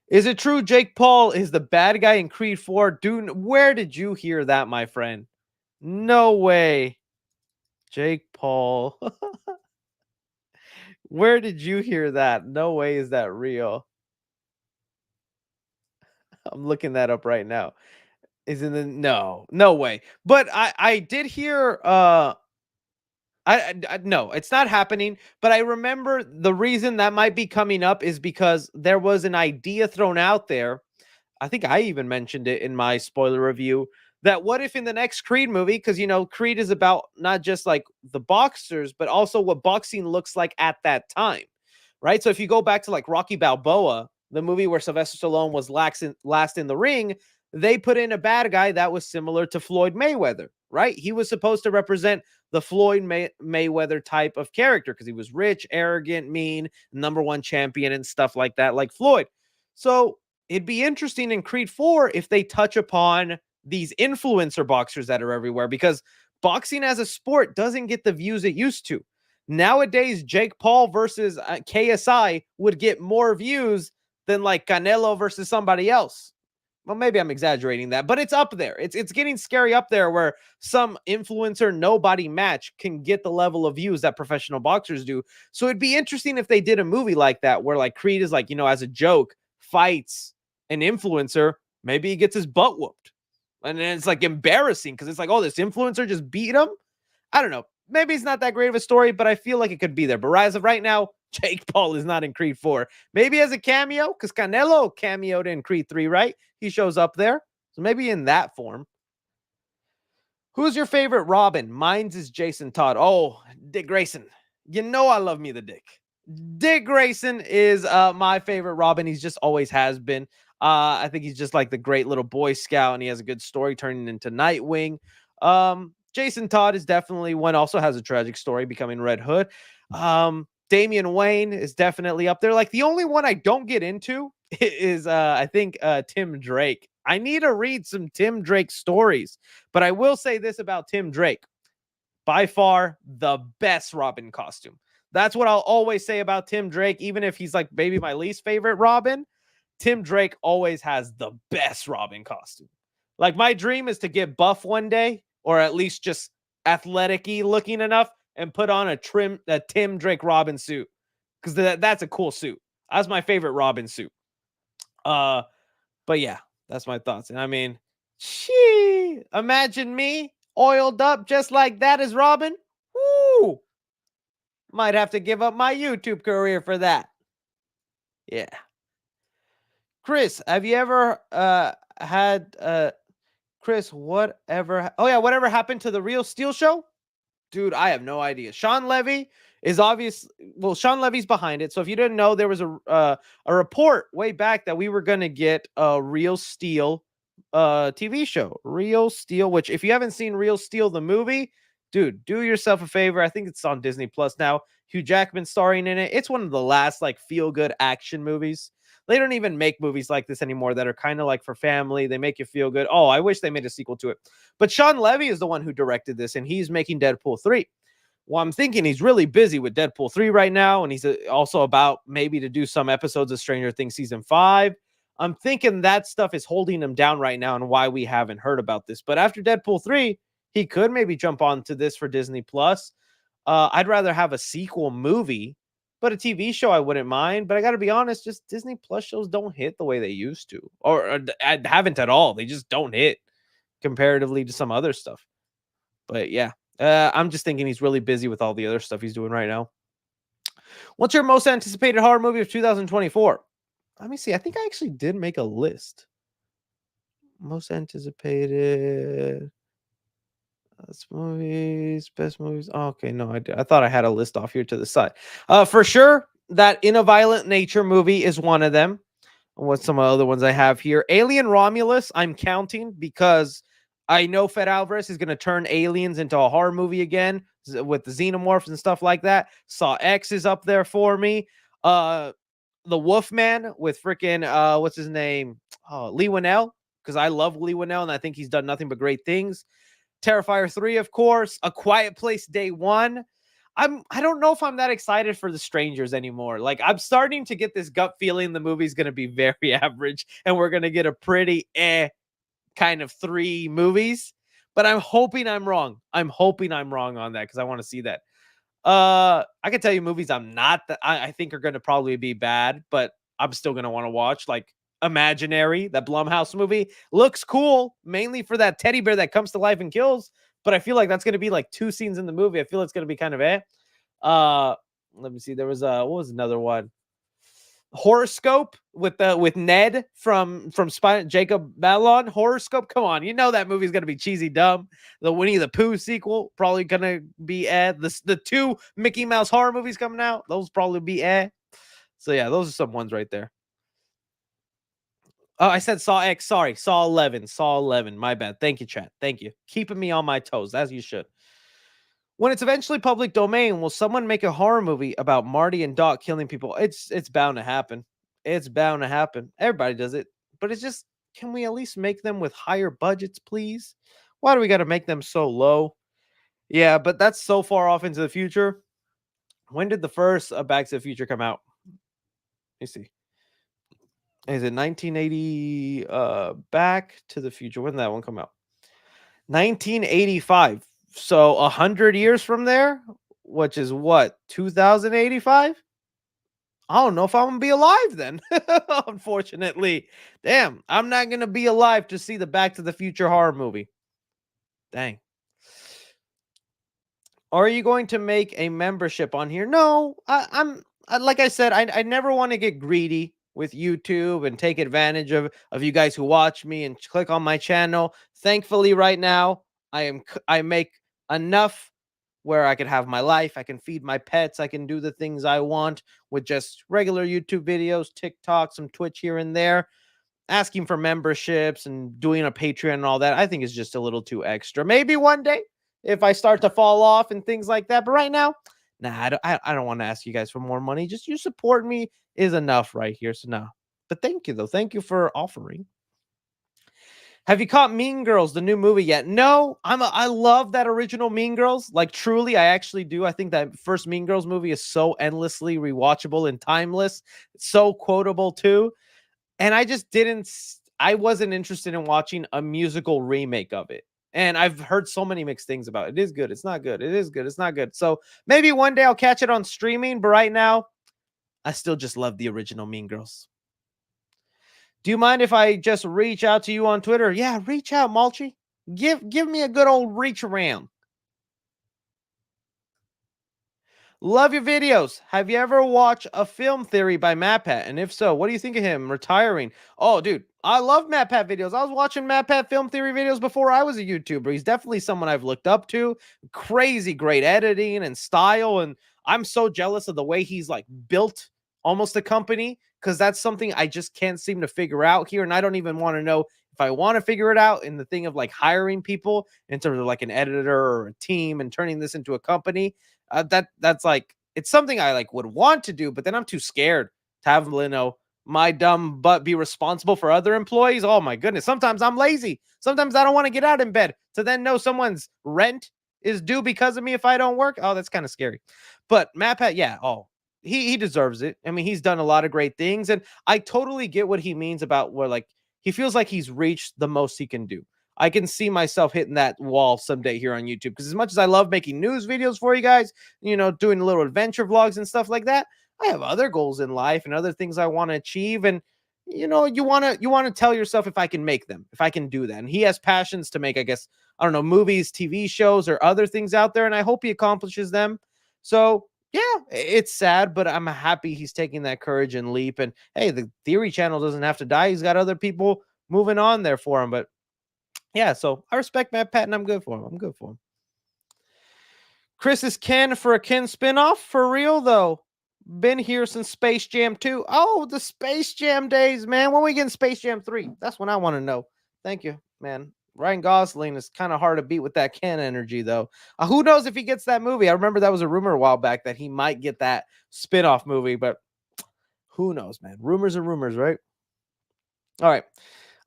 Is it true Jake Paul is the bad guy in Creed 4? Dude, where did you hear that, my friend? No way. Jake Paul. Where did you hear that? No way is that real. I'm looking that up right now. Is in the no way. But I did hear no, it's not happening. But I remember the reason that might be coming up is because there was an idea thrown out there. I think I even mentioned it in my spoiler review that what if in the next Creed movie, because Creed is about not just like the boxers, but also what boxing looks like at that time, right? So if you go back to like Rocky Balboa, the movie where Sylvester Stallone was last in the ring, they put in a bad guy that was similar to Floyd Mayweather, right? He was supposed to represent the Floyd Mayweather type of character because he was rich, arrogant, mean, number one champion and stuff like that, like Floyd. So it'd be interesting in Creed 4 if they touch upon these influencer boxers that are everywhere, because boxing as a sport doesn't get the views it used to. Nowadays, Jake Paul versus KSI would get more views than like Canelo versus somebody else. Well, maybe I'm exaggerating that, but it's up there. It's getting scary up there where some influencer nobody match can get the level of views that professional boxers do. So it'd be interesting if they did a movie like that where like Creed is like, as a joke, fights an influencer, maybe he gets his butt whooped. And then it's like embarrassing because it's like, oh, this influencer just beat him. I don't know. Maybe it's not that great of a story, but I feel like it could be there. But as of right now, Jake Paul is not in Creed 4. Maybe as a cameo, because Canelo cameoed in Creed 3, right? He shows up there. So maybe in that form. Who's your favorite Robin? Mine's is Jason Todd. Oh, Dick Grayson. I love me the Dick. Dick Grayson is my favorite Robin. He's just always has been. I think he's just like the great little Boy Scout, and he has a good story turning into Nightwing. Jason Todd is definitely one, also has a tragic story becoming Red Hood. Damian Wayne is definitely up there. Like the only one I don't get into is I think Tim Drake. I need to read some Tim Drake stories, but I will say this about Tim Drake. By far the best Robin costume. That's what I'll always say about Tim Drake, even if he's like maybe my least favorite Robin. Tim Drake always has the best Robin costume. Like my dream is to get buff one day, or at least just athletic-y looking enough, and put on a Tim Drake Robin suit, because that's a cool suit. That's my favorite Robin suit. But yeah, that's my thoughts. And I mean, imagine me oiled up just like that as Robin. Woo! Might have to give up my YouTube career for that. Yeah. Chris, have you ever had Chris, whatever happened to the Real Steel show? Dude, I have no idea. Sean Levy is Sean Levy's behind it. So if you didn't know, there was a report way back that we were going to get a Real Steel TV show. Real Steel, which if you haven't seen Real Steel the movie, dude, do yourself a favor. I think it's on Disney Plus now. Hugh Jackman starring in it. It's one of the last like feel-good action movies. They don't even make movies like this anymore that are kind of like for family. They make you feel good. Oh, I wish they made a sequel to it. But Sean Levy is the one who directed this, and he's making Deadpool 3. Well, I'm thinking he's really busy with Deadpool 3 right now, and he's also about maybe to do some episodes of Stranger Things Season 5. I'm thinking that stuff is holding him down right now and why we haven't heard about this. But after Deadpool 3, he could maybe jump onto this for Disney Plus. I'd rather have a sequel movie, but a TV show I wouldn't mind. But I got to be honest, just Disney Plus shows don't hit the way they used to, or haven't at all. They just don't hit comparatively to some other stuff. But yeah, I'm just thinking he's really busy with all the other stuff he's doing right now. What's your most anticipated horror movie of 2024? Let me see. I think I actually did make a list. Most anticipated. Best movies. Oh, okay, no, I thought I had a list off here to the side. For sure, that In a Violent Nature movie is one of them. What's some other ones I have here? Alien Romulus, I'm counting because I know Fed Alvarez is going to turn aliens into a horror movie again with the xenomorphs and stuff like that. Saw X is up there for me. Uh, the Wolfman with freaking what's his name? Lee Winnell, because I love Lee Winnell and I think he's done nothing but great things. Terrifier 3, of course. A Quiet Place Day 1. I don't know if I'm that excited for The Strangers anymore. Like, I'm starting to get this gut feeling the movie's going to be very average and we're going to get a pretty kind of 3 movies. But I'm hoping I'm wrong. I'm hoping I'm wrong on that because I want to see that. I can tell you movies I'm not that I think are going to probably be bad, but I'm still going to want to watch, like Imaginary, that Blumhouse movie. Looks cool, mainly for that teddy bear that comes to life and kills, but I feel like that's going to be like 2 scenes in the movie. I feel it's going to be kind of uh let me see. There was what was another one? Horoscope with Ned from Jacob Batalon. Horoscope, come on, you know that movie's gonna be cheesy dumb. The Winnie the Pooh sequel probably gonna be the 2 Mickey Mouse horror movies coming out, those probably be So yeah, those are some ones right there. Oh, I said Saw X. Sorry, Saw 11. Saw 11. My bad. Thank you, chat. Thank you. Keeping me on my toes, as you should. When it's eventually public domain, will someone make a horror movie about Marty and Doc killing people? It's bound to happen. It's bound to happen. Everybody does it. But it's just, can we at least make them with higher budgets, please? Why do we got to make them so low? Yeah, but that's so far off into the future. When did the first Back to the Future come out? Let me see. Is it 1980? Back to the Future. When did that one come out? 1985. So 100 years from there, which is what, 2085? I don't know if I'm gonna be alive then. Unfortunately, damn, I'm not gonna be alive to see the Back to the Future horror movie. Dang. Are you going to make a membership on here? No, like I said, I never want to get greedy with YouTube and take advantage of you guys who watch me and click on my channel. Thankfully, right now, I make enough where I can have my life, I can feed my pets, I can do the things I want with just regular YouTube videos, TikTok, some Twitch here and there. Asking for memberships and doing a Patreon and all that, I think is just a little too extra. Maybe one day if I start to fall off and things like that. But right now, nah, I don't want to ask you guys for more money. Just you support me is enough right here. So no. But thank you though. Thank you for offering. Have you caught Mean Girls, the new movie yet? No, I love that original Mean Girls. Like truly, I actually do. I think that first Mean Girls movie is so endlessly rewatchable and timeless. It's so quotable too. And I just I wasn't interested in watching a musical remake of it. And I've heard so many mixed things about it. It is good. It's not good. It is good. It's not good. So maybe one day I'll catch it on streaming. But right now, I still just love the original Mean Girls. Do you mind if I just reach out to you on Twitter? Yeah, reach out, Mulchy. Give me a good old reach around. Love your videos. Have you ever watched A Film Theory by MatPat? And if so, what do you think of him retiring? Oh, dude, I love MatPat videos. I was watching MatPat Film Theory videos before I was a YouTuber. He's definitely someone I've looked up to. Crazy great editing and style. And I'm so jealous of the way he's like built almost a company because that's something I just can't seem to figure out here. And I don't even want to know if I want to figure it out in the thing of like hiring people in terms of like an editor or a team and turning this into a company. That's like it's something I like would want to do, but then I'm too scared to have my dumb butt be responsible for other employees. Oh my goodness! Sometimes I'm lazy. Sometimes I don't want to get out in bed to then know someone's rent is due because of me if I don't work. Oh, that's kind of scary. But MatPat, yeah. Oh, he deserves it. I mean, he's done a lot of great things, and I totally get what he means about where like he feels like he's reached the most he can do. I can see myself hitting that wall someday here on YouTube because as much as I love making news videos for you guys, doing little adventure vlogs and stuff like that, I have other goals in life and other things I want to achieve. And you want to tell yourself if I can make them, if I can do that. And he has passions to make, I guess, I don't know, movies, TV shows, or other things out there, and I hope he accomplishes them. So yeah, it's sad, but I'm happy he's taking that courage and leap. And hey, the Theory channel doesn't have to die. He's got other people moving on there for him. But yeah, so I respect Matt Patton. I'm good for him. I'm good for him. Chris is Ken for a Ken spinoff? For real, though. Been here since Space Jam 2. Oh, the Space Jam days, man. When we getting Space Jam 3? That's what I want to know. Thank you, man. Ryan Gosling is kind of hard to beat with that Ken energy, though. Who knows if he gets that movie? I remember that was a rumor a while back that he might get that spinoff movie, but who knows, man? Rumors are rumors, right? All right.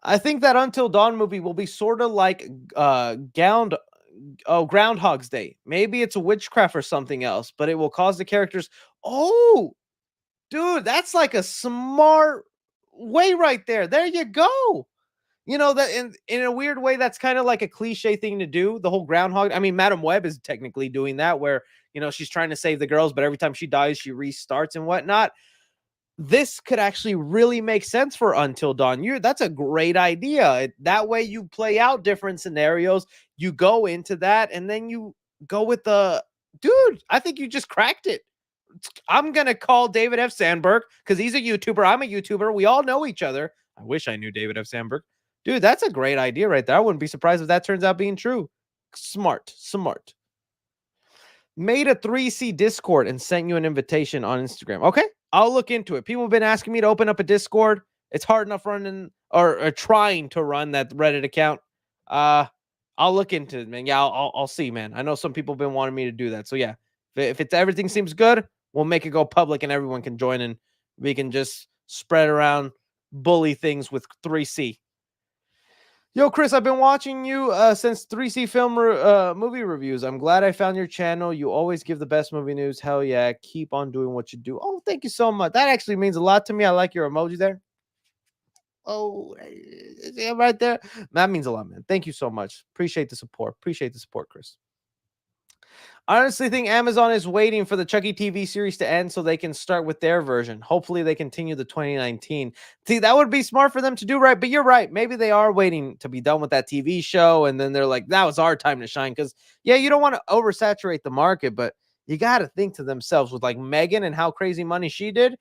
I think that Until Dawn movie will be sort of like Groundhog's Day. Maybe it's a witchcraft or something else, but it will cause the characters. Oh, dude, that's like a smart way right there. There you go. You know that in a weird way, that's kind of like a cliche thing to do. The whole groundhog. I mean, Madam Web is technically doing that, where she's trying to save the girls, but every time she dies, she restarts and whatnot. This could actually really make sense for Until Dawn. That's a great idea. That way you play out different scenarios, you go into that, and then you go with the dude. I think you just cracked it. I'm gonna call David F. Sandberg because he's a YouTuber. I'm a YouTuber. We all know each other. I wish I knew David F. Sandberg. Dude, that's a great idea right there. I wouldn't be surprised if that turns out being true. Smart. Made a 3C Discord and sent you an invitation on Instagram. Okay, I'll look into it. People have been asking me to open up a Discord. It's hard enough running or trying to run that Reddit account. I'll look into it, man. Yeah, I'll see, man. I know some people have been wanting me to do that. So yeah, if it's everything seems good, we'll make it go public and everyone can join and we can just spread around bully things with 3C. Yo, Chris, I've been watching you since 3C Film movie reviews. I'm glad I found your channel. You always give the best movie news. Hell yeah. Keep on doing what you do. Oh, thank you so much. That actually means a lot to me. I like your emoji there. Oh, yeah, right there. That means a lot, man. Thank you so much. Appreciate the support. Chris. I honestly think Amazon is waiting for the Chucky TV series to end so they can start with their version. Hopefully they continue the 2019. See, that would be smart for them to do, right? But you're right. Maybe they are waiting to be done with that TV show. And then they're like, that was our time to shine. Because, yeah, you don't want to oversaturate the market, but you got to think to themselves with like Megan and how crazy money she did.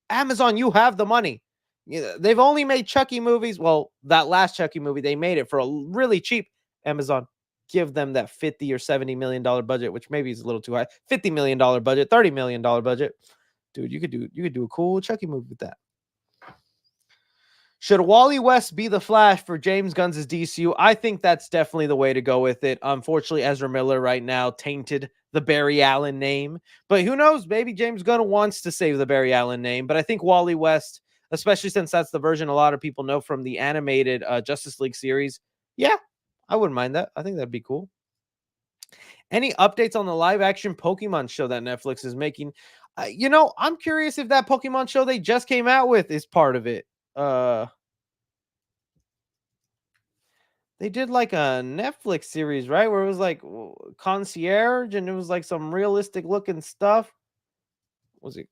Amazon, you have the money. They've only made Chucky movies. Well, that last Chucky movie, they made it for a really cheap. Amazon, give them that $50 or $70 million budget, which maybe is a little too high. $50 million budget, $30 million budget. Dude, you could do a cool Chucky movie with that. Should Wally West be the Flash for James Gunn's DCU? I think that's definitely the way to go with it. Unfortunately, Ezra Miller right now tainted the Barry Allen name. But who knows? Maybe James Gunn wants to save the Barry Allen name. But I think Wally West, especially since that's the version a lot of people know from the animated Justice League series. Yeah, I wouldn't mind that. I think that'd be cool. Any updates on the live action Pokemon show that Netflix is making? I'm curious if that Pokemon show they just came out with is part of it. They did like a Netflix series, right? Where it was like concierge and it was like some realistic looking stuff. Was it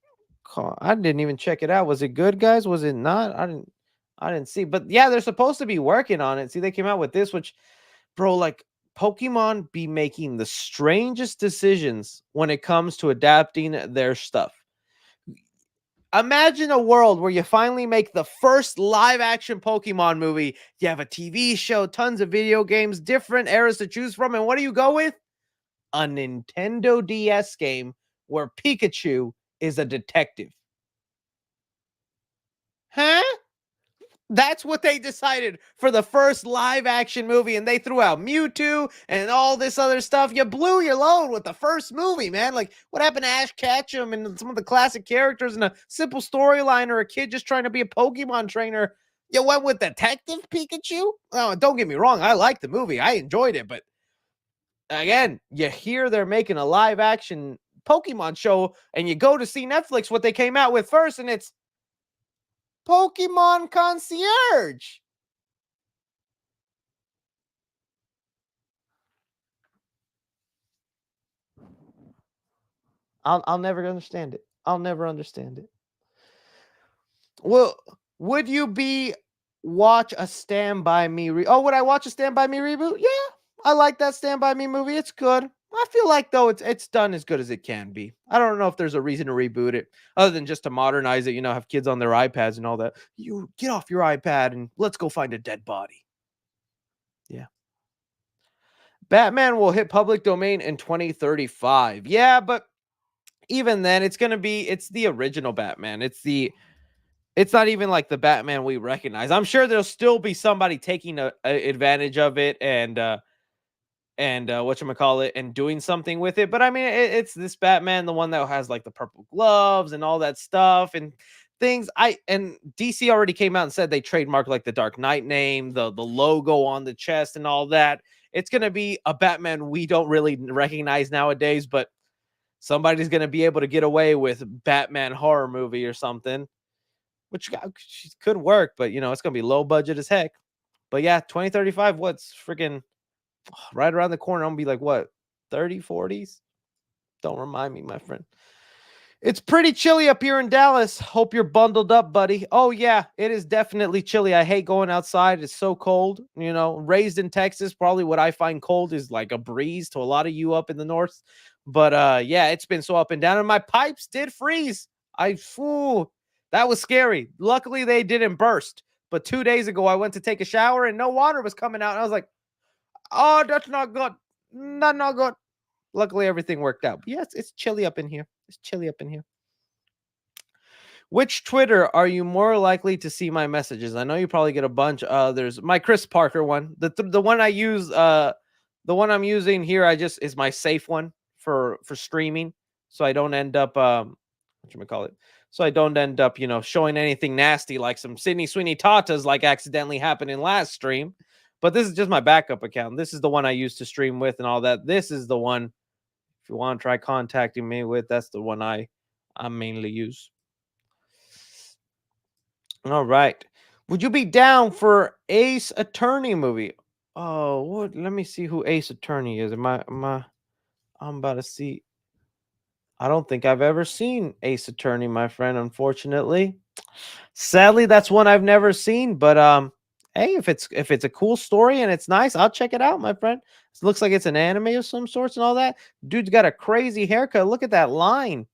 I didn't even check it out. Was it good, guys? Was it not? I didn't see. But yeah, they're supposed to be working on it. See, they came out with this, which, bro, like Pokemon be making the strangest decisions when it comes to adapting their stuff. Imagine a world where you finally make the first live action Pokemon movie. You have a TV show, tons of video games, different eras to choose from. And what do you go with? A Nintendo DS game where Pikachu is a detective. Huh? That's what they decided for the first live action movie, and they threw out Mewtwo and all this other stuff. You blew your load with the first movie, man. Like, what happened to Ash Ketchum and some of the classic characters and a simple storyline or a kid just trying to be a Pokemon trainer? You went with Detective Pikachu? Oh, don't get me wrong. I liked the movie. I enjoyed it, but again, you hear they're making a live action Pokemon show, and you go to see Netflix, what they came out with first, and it's Pokemon Concierge. I'll never understand it. I'll never understand it. Well, would you watch a Stand By Me? Would I watch a Stand By Me reboot? Yeah, I like that Stand By Me movie. It's good. I feel like though it's done as good as it can be. I don't know if there's a reason to reboot it other than just to modernize it. Have kids on their iPads and all that. You get off your iPad and let's go find a dead body. Yeah. Batman will hit public domain in 2035. Yeah, but even then, it's the original Batman. It's not even like the Batman we recognize. I'm sure there'll still be somebody taking advantage of it and whatchamacallit, and doing something with it. But I mean, it's this Batman, the one that has like the purple gloves and all that stuff and things. And DC already came out and said they trademarked like the Dark Knight name, the logo on the chest and all that. It's gonna be a Batman we don't really recognize nowadays, but somebody's gonna be able to get away with Batman horror movie or something, which could work, but it's gonna be low budget as heck. But yeah, 2035, what's freaking right around the corner. I'm gonna be like, what, 30, 40s? Don't remind me, my friend. It's pretty chilly up here in Dallas. Hope you're bundled up, buddy. Oh, yeah, it is definitely chilly. I hate going outside. It's so cold. Raised in Texas, probably what I find cold is like a breeze to a lot of you up in the north. But yeah, it's been so up and down. And my pipes did freeze. That was scary. Luckily, they didn't burst. But 2 days ago, I went to take a shower and no water was coming out. And I was like, oh, that's not good. Not good. Luckily, everything worked out. But yes, it's chilly up in here. It's chilly up in here. Which Twitter are you more likely to see my messages? I know you probably get a bunch. There's my Chris Parker one. The one I use. The one I'm using here, is my safe one for streaming, so I don't end up whatchamacallit. So I don't end up showing anything nasty like some Sydney Sweeney Tatas like accidentally happened in last stream. But this is just my backup account. This is the one I used to stream with and all that. This is the one, if you want to try contacting me with, that's the one I mainly use. All right. Would you be down for Ace Attorney movie? Oh, what? Let me see who Ace Attorney is. I'm about to see. I don't think I've ever seen Ace Attorney, my friend, unfortunately. Sadly, that's one I've never seen, but hey, if it's a cool story and it's nice, I'll check it out, my friend. It looks like it's an anime of some sorts and all that. Dude's got a crazy haircut. Look at that line.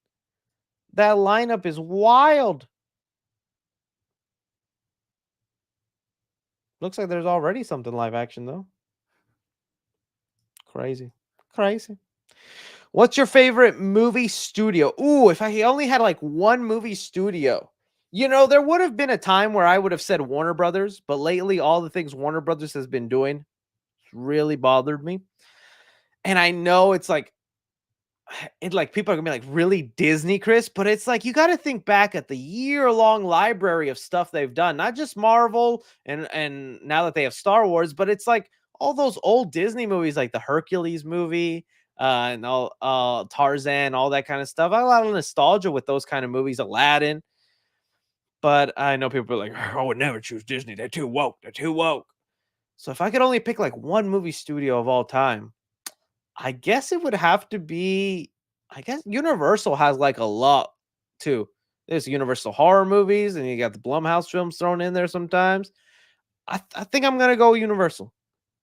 That lineup is wild. Looks like there's already something live action though. Crazy. Crazy. What's your favorite movie studio? Ooh, if I only had like one movie studio. There would have been a time where I would have said Warner Brothers, but lately all the things Warner Brothers has been doing really bothered me. And I know it's like people are gonna be like, really, Disney, Chris? But it's like you got to think back at the year-long library of stuff they've done, not just Marvel and now that they have Star Wars, but it's like all those old Disney movies, like the Hercules movie, and all Tarzan, all that kind of stuff. I have a lot of nostalgia with those kind of movies, Aladdin. But I know people are like, I would never choose Disney. They're too woke. They're too woke. So if I could only pick like one movie studio of all time, I guess it would have to be, I guess Universal has like a lot too. There's Universal horror movies and you got the Blumhouse films thrown in there sometimes. I think I'm going to go Universal.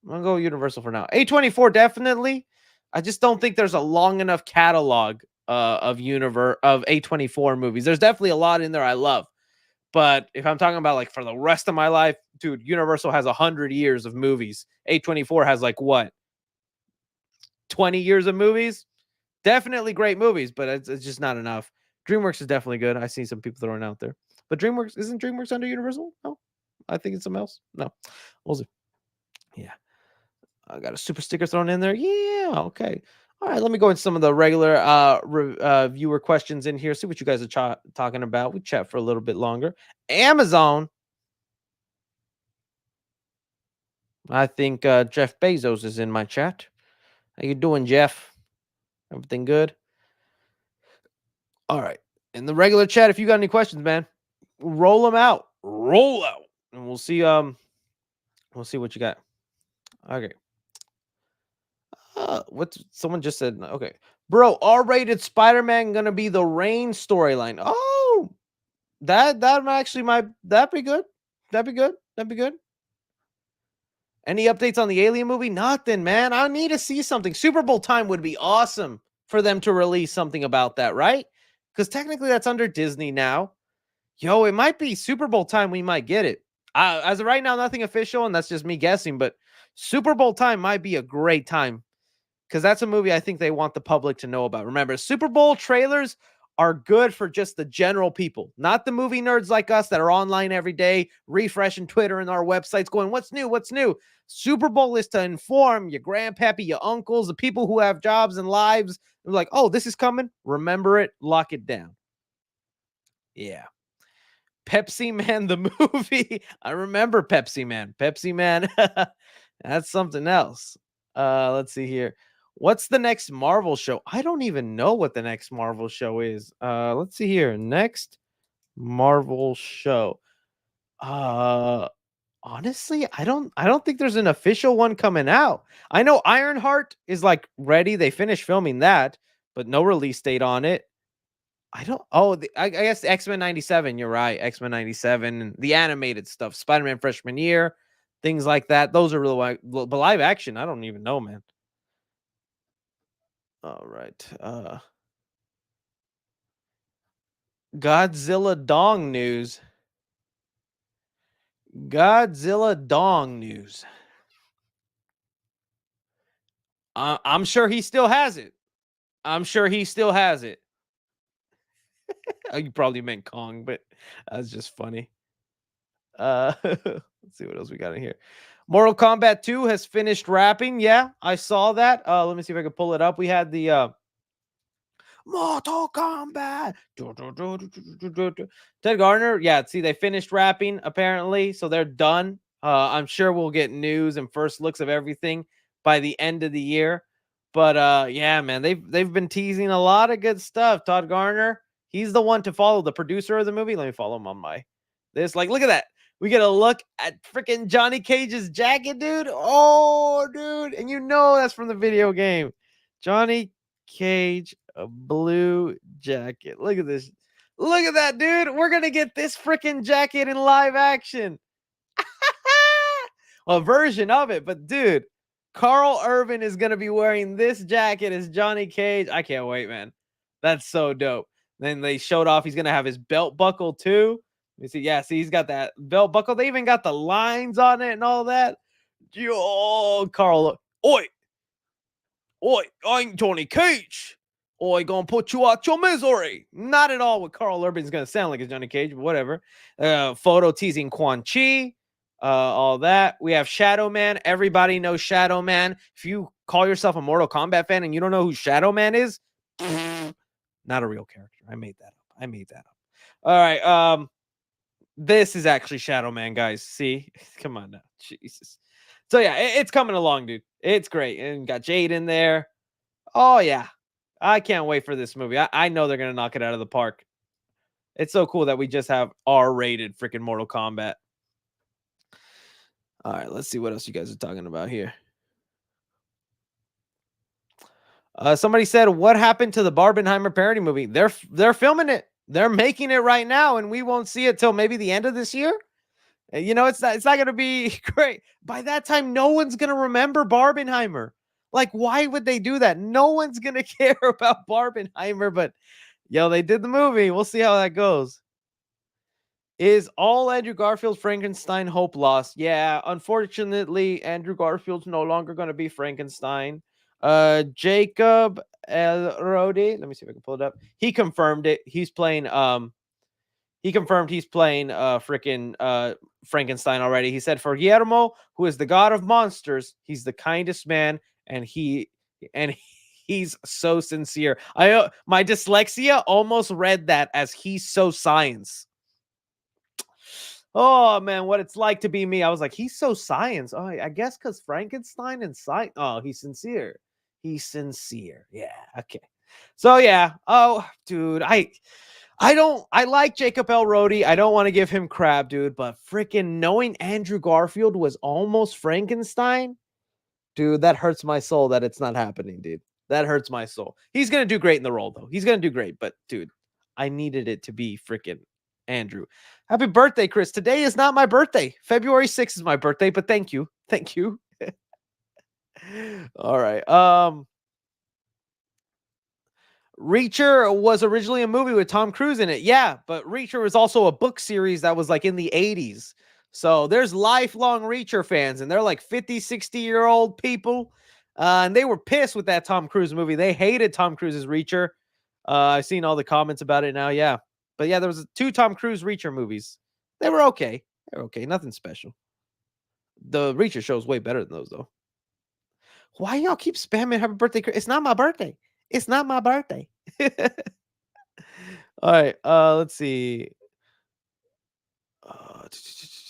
I'm going to go Universal for now. A24 definitely. I just don't think there's a long enough catalog of A24 movies. There's definitely a lot in there I love. But if I'm talking about like for the rest of my life, dude, Universal has 100 years of movies. A24 has like what? 20 years of movies? Definitely great movies, but it's just not enough. DreamWorks is definitely good. I see some people throwing out there. But isn't DreamWorks under Universal? No. I think it's something else. No. We'll see. Yeah. I got a super sticker thrown in there. Yeah, okay. All right, let me go into some of the regular viewer questions in here. See what you guys are talking about. We chat for a little bit longer. Amazon. I think Jeff Bezos is in my chat. How you doing, Jeff? Everything good? All right. In the regular chat, if you got any questions, man, roll them out. Roll out. And we'll see what you got. Okay. What someone just said. Okay. Bro, R-rated Spider-Man gonna be the Rain storyline. Oh, that actually that'd be good. That'd be good. That'd be good. Any updates on the Alien movie? Nothing, man. I need to see something. Super Bowl time would be awesome for them to release something about that, right? Because technically that's under Disney now. Yo, it might be Super Bowl time. We might get it. As of right now, nothing official, and that's just me guessing. But Super Bowl time might be a great time because that's a movie I think they want the public to know about. Remember, Super Bowl trailers are good for just the general people, not the movie nerds like us that are online every day, refreshing Twitter and our websites going, what's new? What's new? Super Bowl is to inform your grandpappy, your uncles, the people who have jobs and lives. They're like, oh, this is coming. Remember it. Lock it down. Yeah. Pepsi Man, the movie. I remember Pepsi Man. Pepsi Man. That's something else. Let's see here. What's the next Marvel show? I don't even know what the next Marvel show is. Let's see here. Next Marvel show. Uh honestly, I don't think there's an official one coming out. I know Ironheart is like ready. They finished filming that, but no release date on it. I don't. Oh, I guess X-Men 97. You're right. X-Men 97 and the animated stuff, Spider-Man freshman year, things like that. Those are really like, but live action. I don't even know, man. All right. Godzilla Dong news. Godzilla Dong news. I'm sure he still has it. I'm sure he still has it. Oh, you probably meant Kong, but that's just funny. Let's see what else we got in here. Mortal Kombat 2 has finished wrapping. Yeah, I saw that. Let me see if I can pull it up. We had the Mortal Kombat. Ted Gardner. Yeah, see, they finished wrapping apparently, so they're done. I'm sure we'll get news and first looks of everything by the end of the year. But yeah, man, they've been teasing a lot of good stuff. Todd Garner, he's the one to follow, the producer of the movie. Let me follow him on my this. Like, look at that. We get a look at freaking Johnny Cage's jacket, dude. Oh, dude, and you know that's from the video game. Johnny Cage, a blue jacket. Look at this. Look at that, dude. We're gonna get this freaking jacket in live action. A version of it, but dude, Carl Urban is gonna be wearing this jacket as Johnny Cage. I can't wait, man. That's so dope. Then they showed off he's gonna have his belt buckle too. You see, yeah, see, he's got that belt buckle. They even got the lines on it and all that. Yo, Carl, oi, oi, I ain't Johnny Cage. Oi, gonna put you out your misery. Not at all what Carl Urban's gonna sound like as Johnny Cage, but whatever. Photo teasing Quan Chi, all that. We have Shadow Man. Everybody knows Shadow Man. If you call yourself a Mortal Kombat fan and you don't know who Shadow Man is, not a real character. I made that up. All right. This is actually Shadow Man, guys. See, come on now, Jesus. So yeah, it's coming along, dude. It's great, and got Jade in there. Oh yeah, I can't wait for this movie. I know they're gonna knock it out of the park. It's so cool that we just have R-rated freaking Mortal Kombat. All right, let's see what else you guys are talking about here. Somebody said, "What happened to the Barbenheimer parody movie?" They're filming it. They're making it right now, and we won't see it till maybe the end of this year. You know, it's not gonna be great. By that time, no one's gonna remember Barbenheimer. Like, why would they do that? No one's gonna care about Barbenheimer, but yo, they did the movie. We'll see how that goes. Is all Andrew Garfield's Frankenstein hope lost? Yeah, unfortunately, Andrew Garfield's no longer gonna be Frankenstein. Jacob Elrodi, let me see if I can pull it up. He confirmed it. He confirmed he's playing freaking Frankenstein already. He said for Guillermo, who is the god of monsters, he's the kindest man, and he's so sincere. My dyslexia almost read that as he's so science. Oh man, what it's like to be me. I was like, he's so science. Oh, I guess because Frankenstein and science. Oh, he's sincere. He's sincere. Yeah. Okay. So yeah. Oh, dude, I like Jacob Elrodi. I don't want to give him crap, dude, but freaking knowing Andrew Garfield was almost Frankenstein, dude, that hurts my soul that it's not happening, dude. That hurts my soul. He's gonna do great in the role, though. He's gonna do great, but dude, I needed it to be freaking Andrew. Happy birthday, Chris. Today is not my birthday. February 6th is my birthday, but thank you. Thank you. All right. Reacher was originally a movie with Tom Cruise in it. Yeah, but Reacher was also a book series that was like in the 80s. So there's lifelong Reacher fans, and they're like 50, 60-year-old people. And they were pissed with that Tom Cruise movie. They hated Tom Cruise's Reacher. I've seen all the comments about it now. Yeah. But yeah, there was 2 Tom Cruise Reacher movies. They were okay. They were okay. Nothing special. The Reacher show is way better than those, though. Why y'all keep spamming happy birthday? It's not my birthday. It's not my birthday. All right. Let's see. Uh,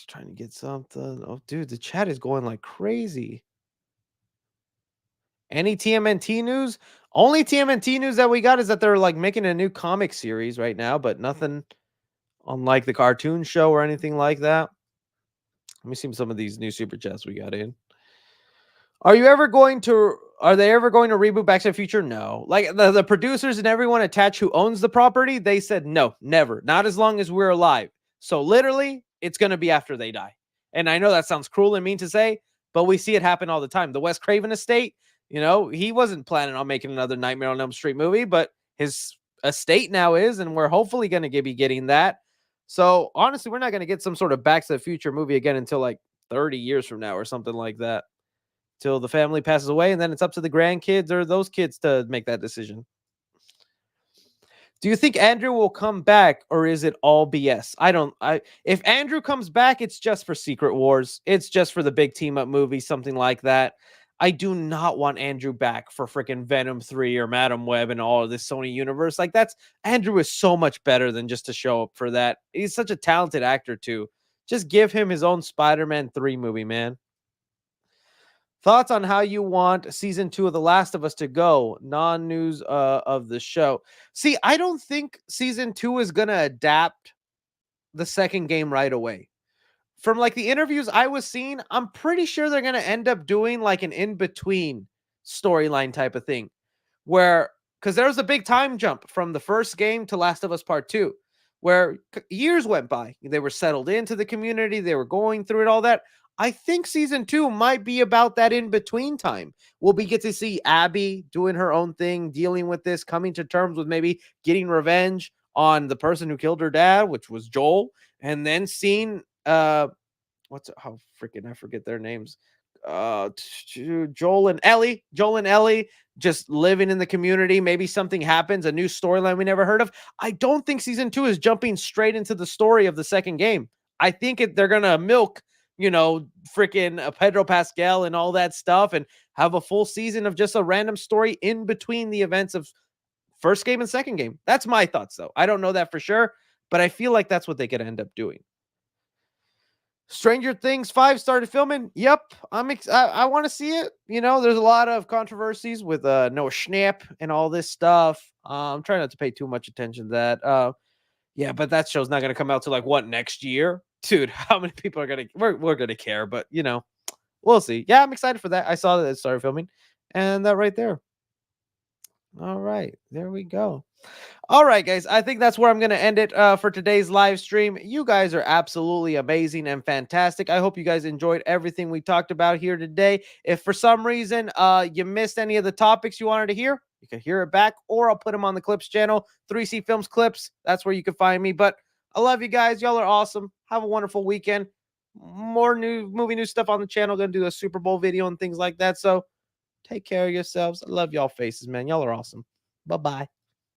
Trying to get something. Oh, dude, the chat is going like crazy. Any TMNT news? Only TMNT news that we got is that they're like making a new comic series right now, but nothing on like the cartoon show or anything like that. Let me see some of these new super chats we got in. Are they ever going to reboot Back to the Future? No. Like the producers and everyone attached who owns the property, they said no, never. Not as long as we're alive. So literally, it's going to be after they die. And I know that sounds cruel and mean to say, but we see it happen all the time. The Wes Craven estate, he wasn't planning on making another Nightmare on Elm Street movie, but his estate now is, and we're hopefully going to be getting that. So honestly, we're not going to get some sort of Back to the Future movie again until like 30 years from now or something like that. Till the family passes away, and then it's up to the grandkids or those kids to make that decision. Do you think Andrew will come back, or is it all BS? If Andrew comes back, it's just for Secret Wars. It's just for the big team up movie, something like that. I do not want Andrew back for freaking Venom 3 or Madam Web and all of this Sony universe. Like Andrew is so much better than just to show up for that. He's such a talented actor too. Just give him his own Spider-Man 3 movie, man. Thoughts on how you want season 2 of The Last of Us to go? Non-news of the show. See, I don't think season 2 is going to adapt the second game right away. From like the interviews I was seeing, I'm pretty sure they're going to end up doing like an in-between storyline type of thing. Because there was a big time jump from the first game to Last of Us Part 2, where years went by. They were settled into the community. They were going through it, all that. I think season 2 might be about that in-between time. We'll get to see Abby doing her own thing, dealing with this, coming to terms with maybe getting revenge on the person who killed her dad, which was Joel, and then seeing I forget their names. Joel and Ellie just living in the community. Maybe something happens, a new storyline we never heard of. I don't think season 2 is jumping straight into the story of the second game. I think they're gonna milk freaking Pedro Pascal and all that stuff and have a full season of just a random story in between the events of first game and second game. That's my thoughts, though. I don't know that for sure, but I feel like that's what they could end up doing. Stranger Things 5 started filming. Yep, I want to see it. There's a lot of controversies with Noah Schnapp and all this stuff. I'm trying not to pay too much attention to that. Yeah, but that show's not going to come out till like what, next year? Dude, how many people are going to we're going to care, but we'll see. Yeah, I'm excited for that. I saw that it started filming, and that right there. All right, there we go. All right, guys, I think that's where I'm going to end it for today's live stream. You guys are absolutely amazing and fantastic. I hope you guys enjoyed everything we talked about here today. If for some reason you missed any of the topics you wanted to hear, you can hear it back, or I'll put them on the Clips channel, 3C Films Clips. That's where you can find me. But I love you guys. Y'all are awesome. Have a wonderful weekend. More new movie news stuff on the channel. Going to do a Super Bowl video and things like that. So take care of yourselves. I love y'all faces, man. Y'all are awesome. Bye-bye.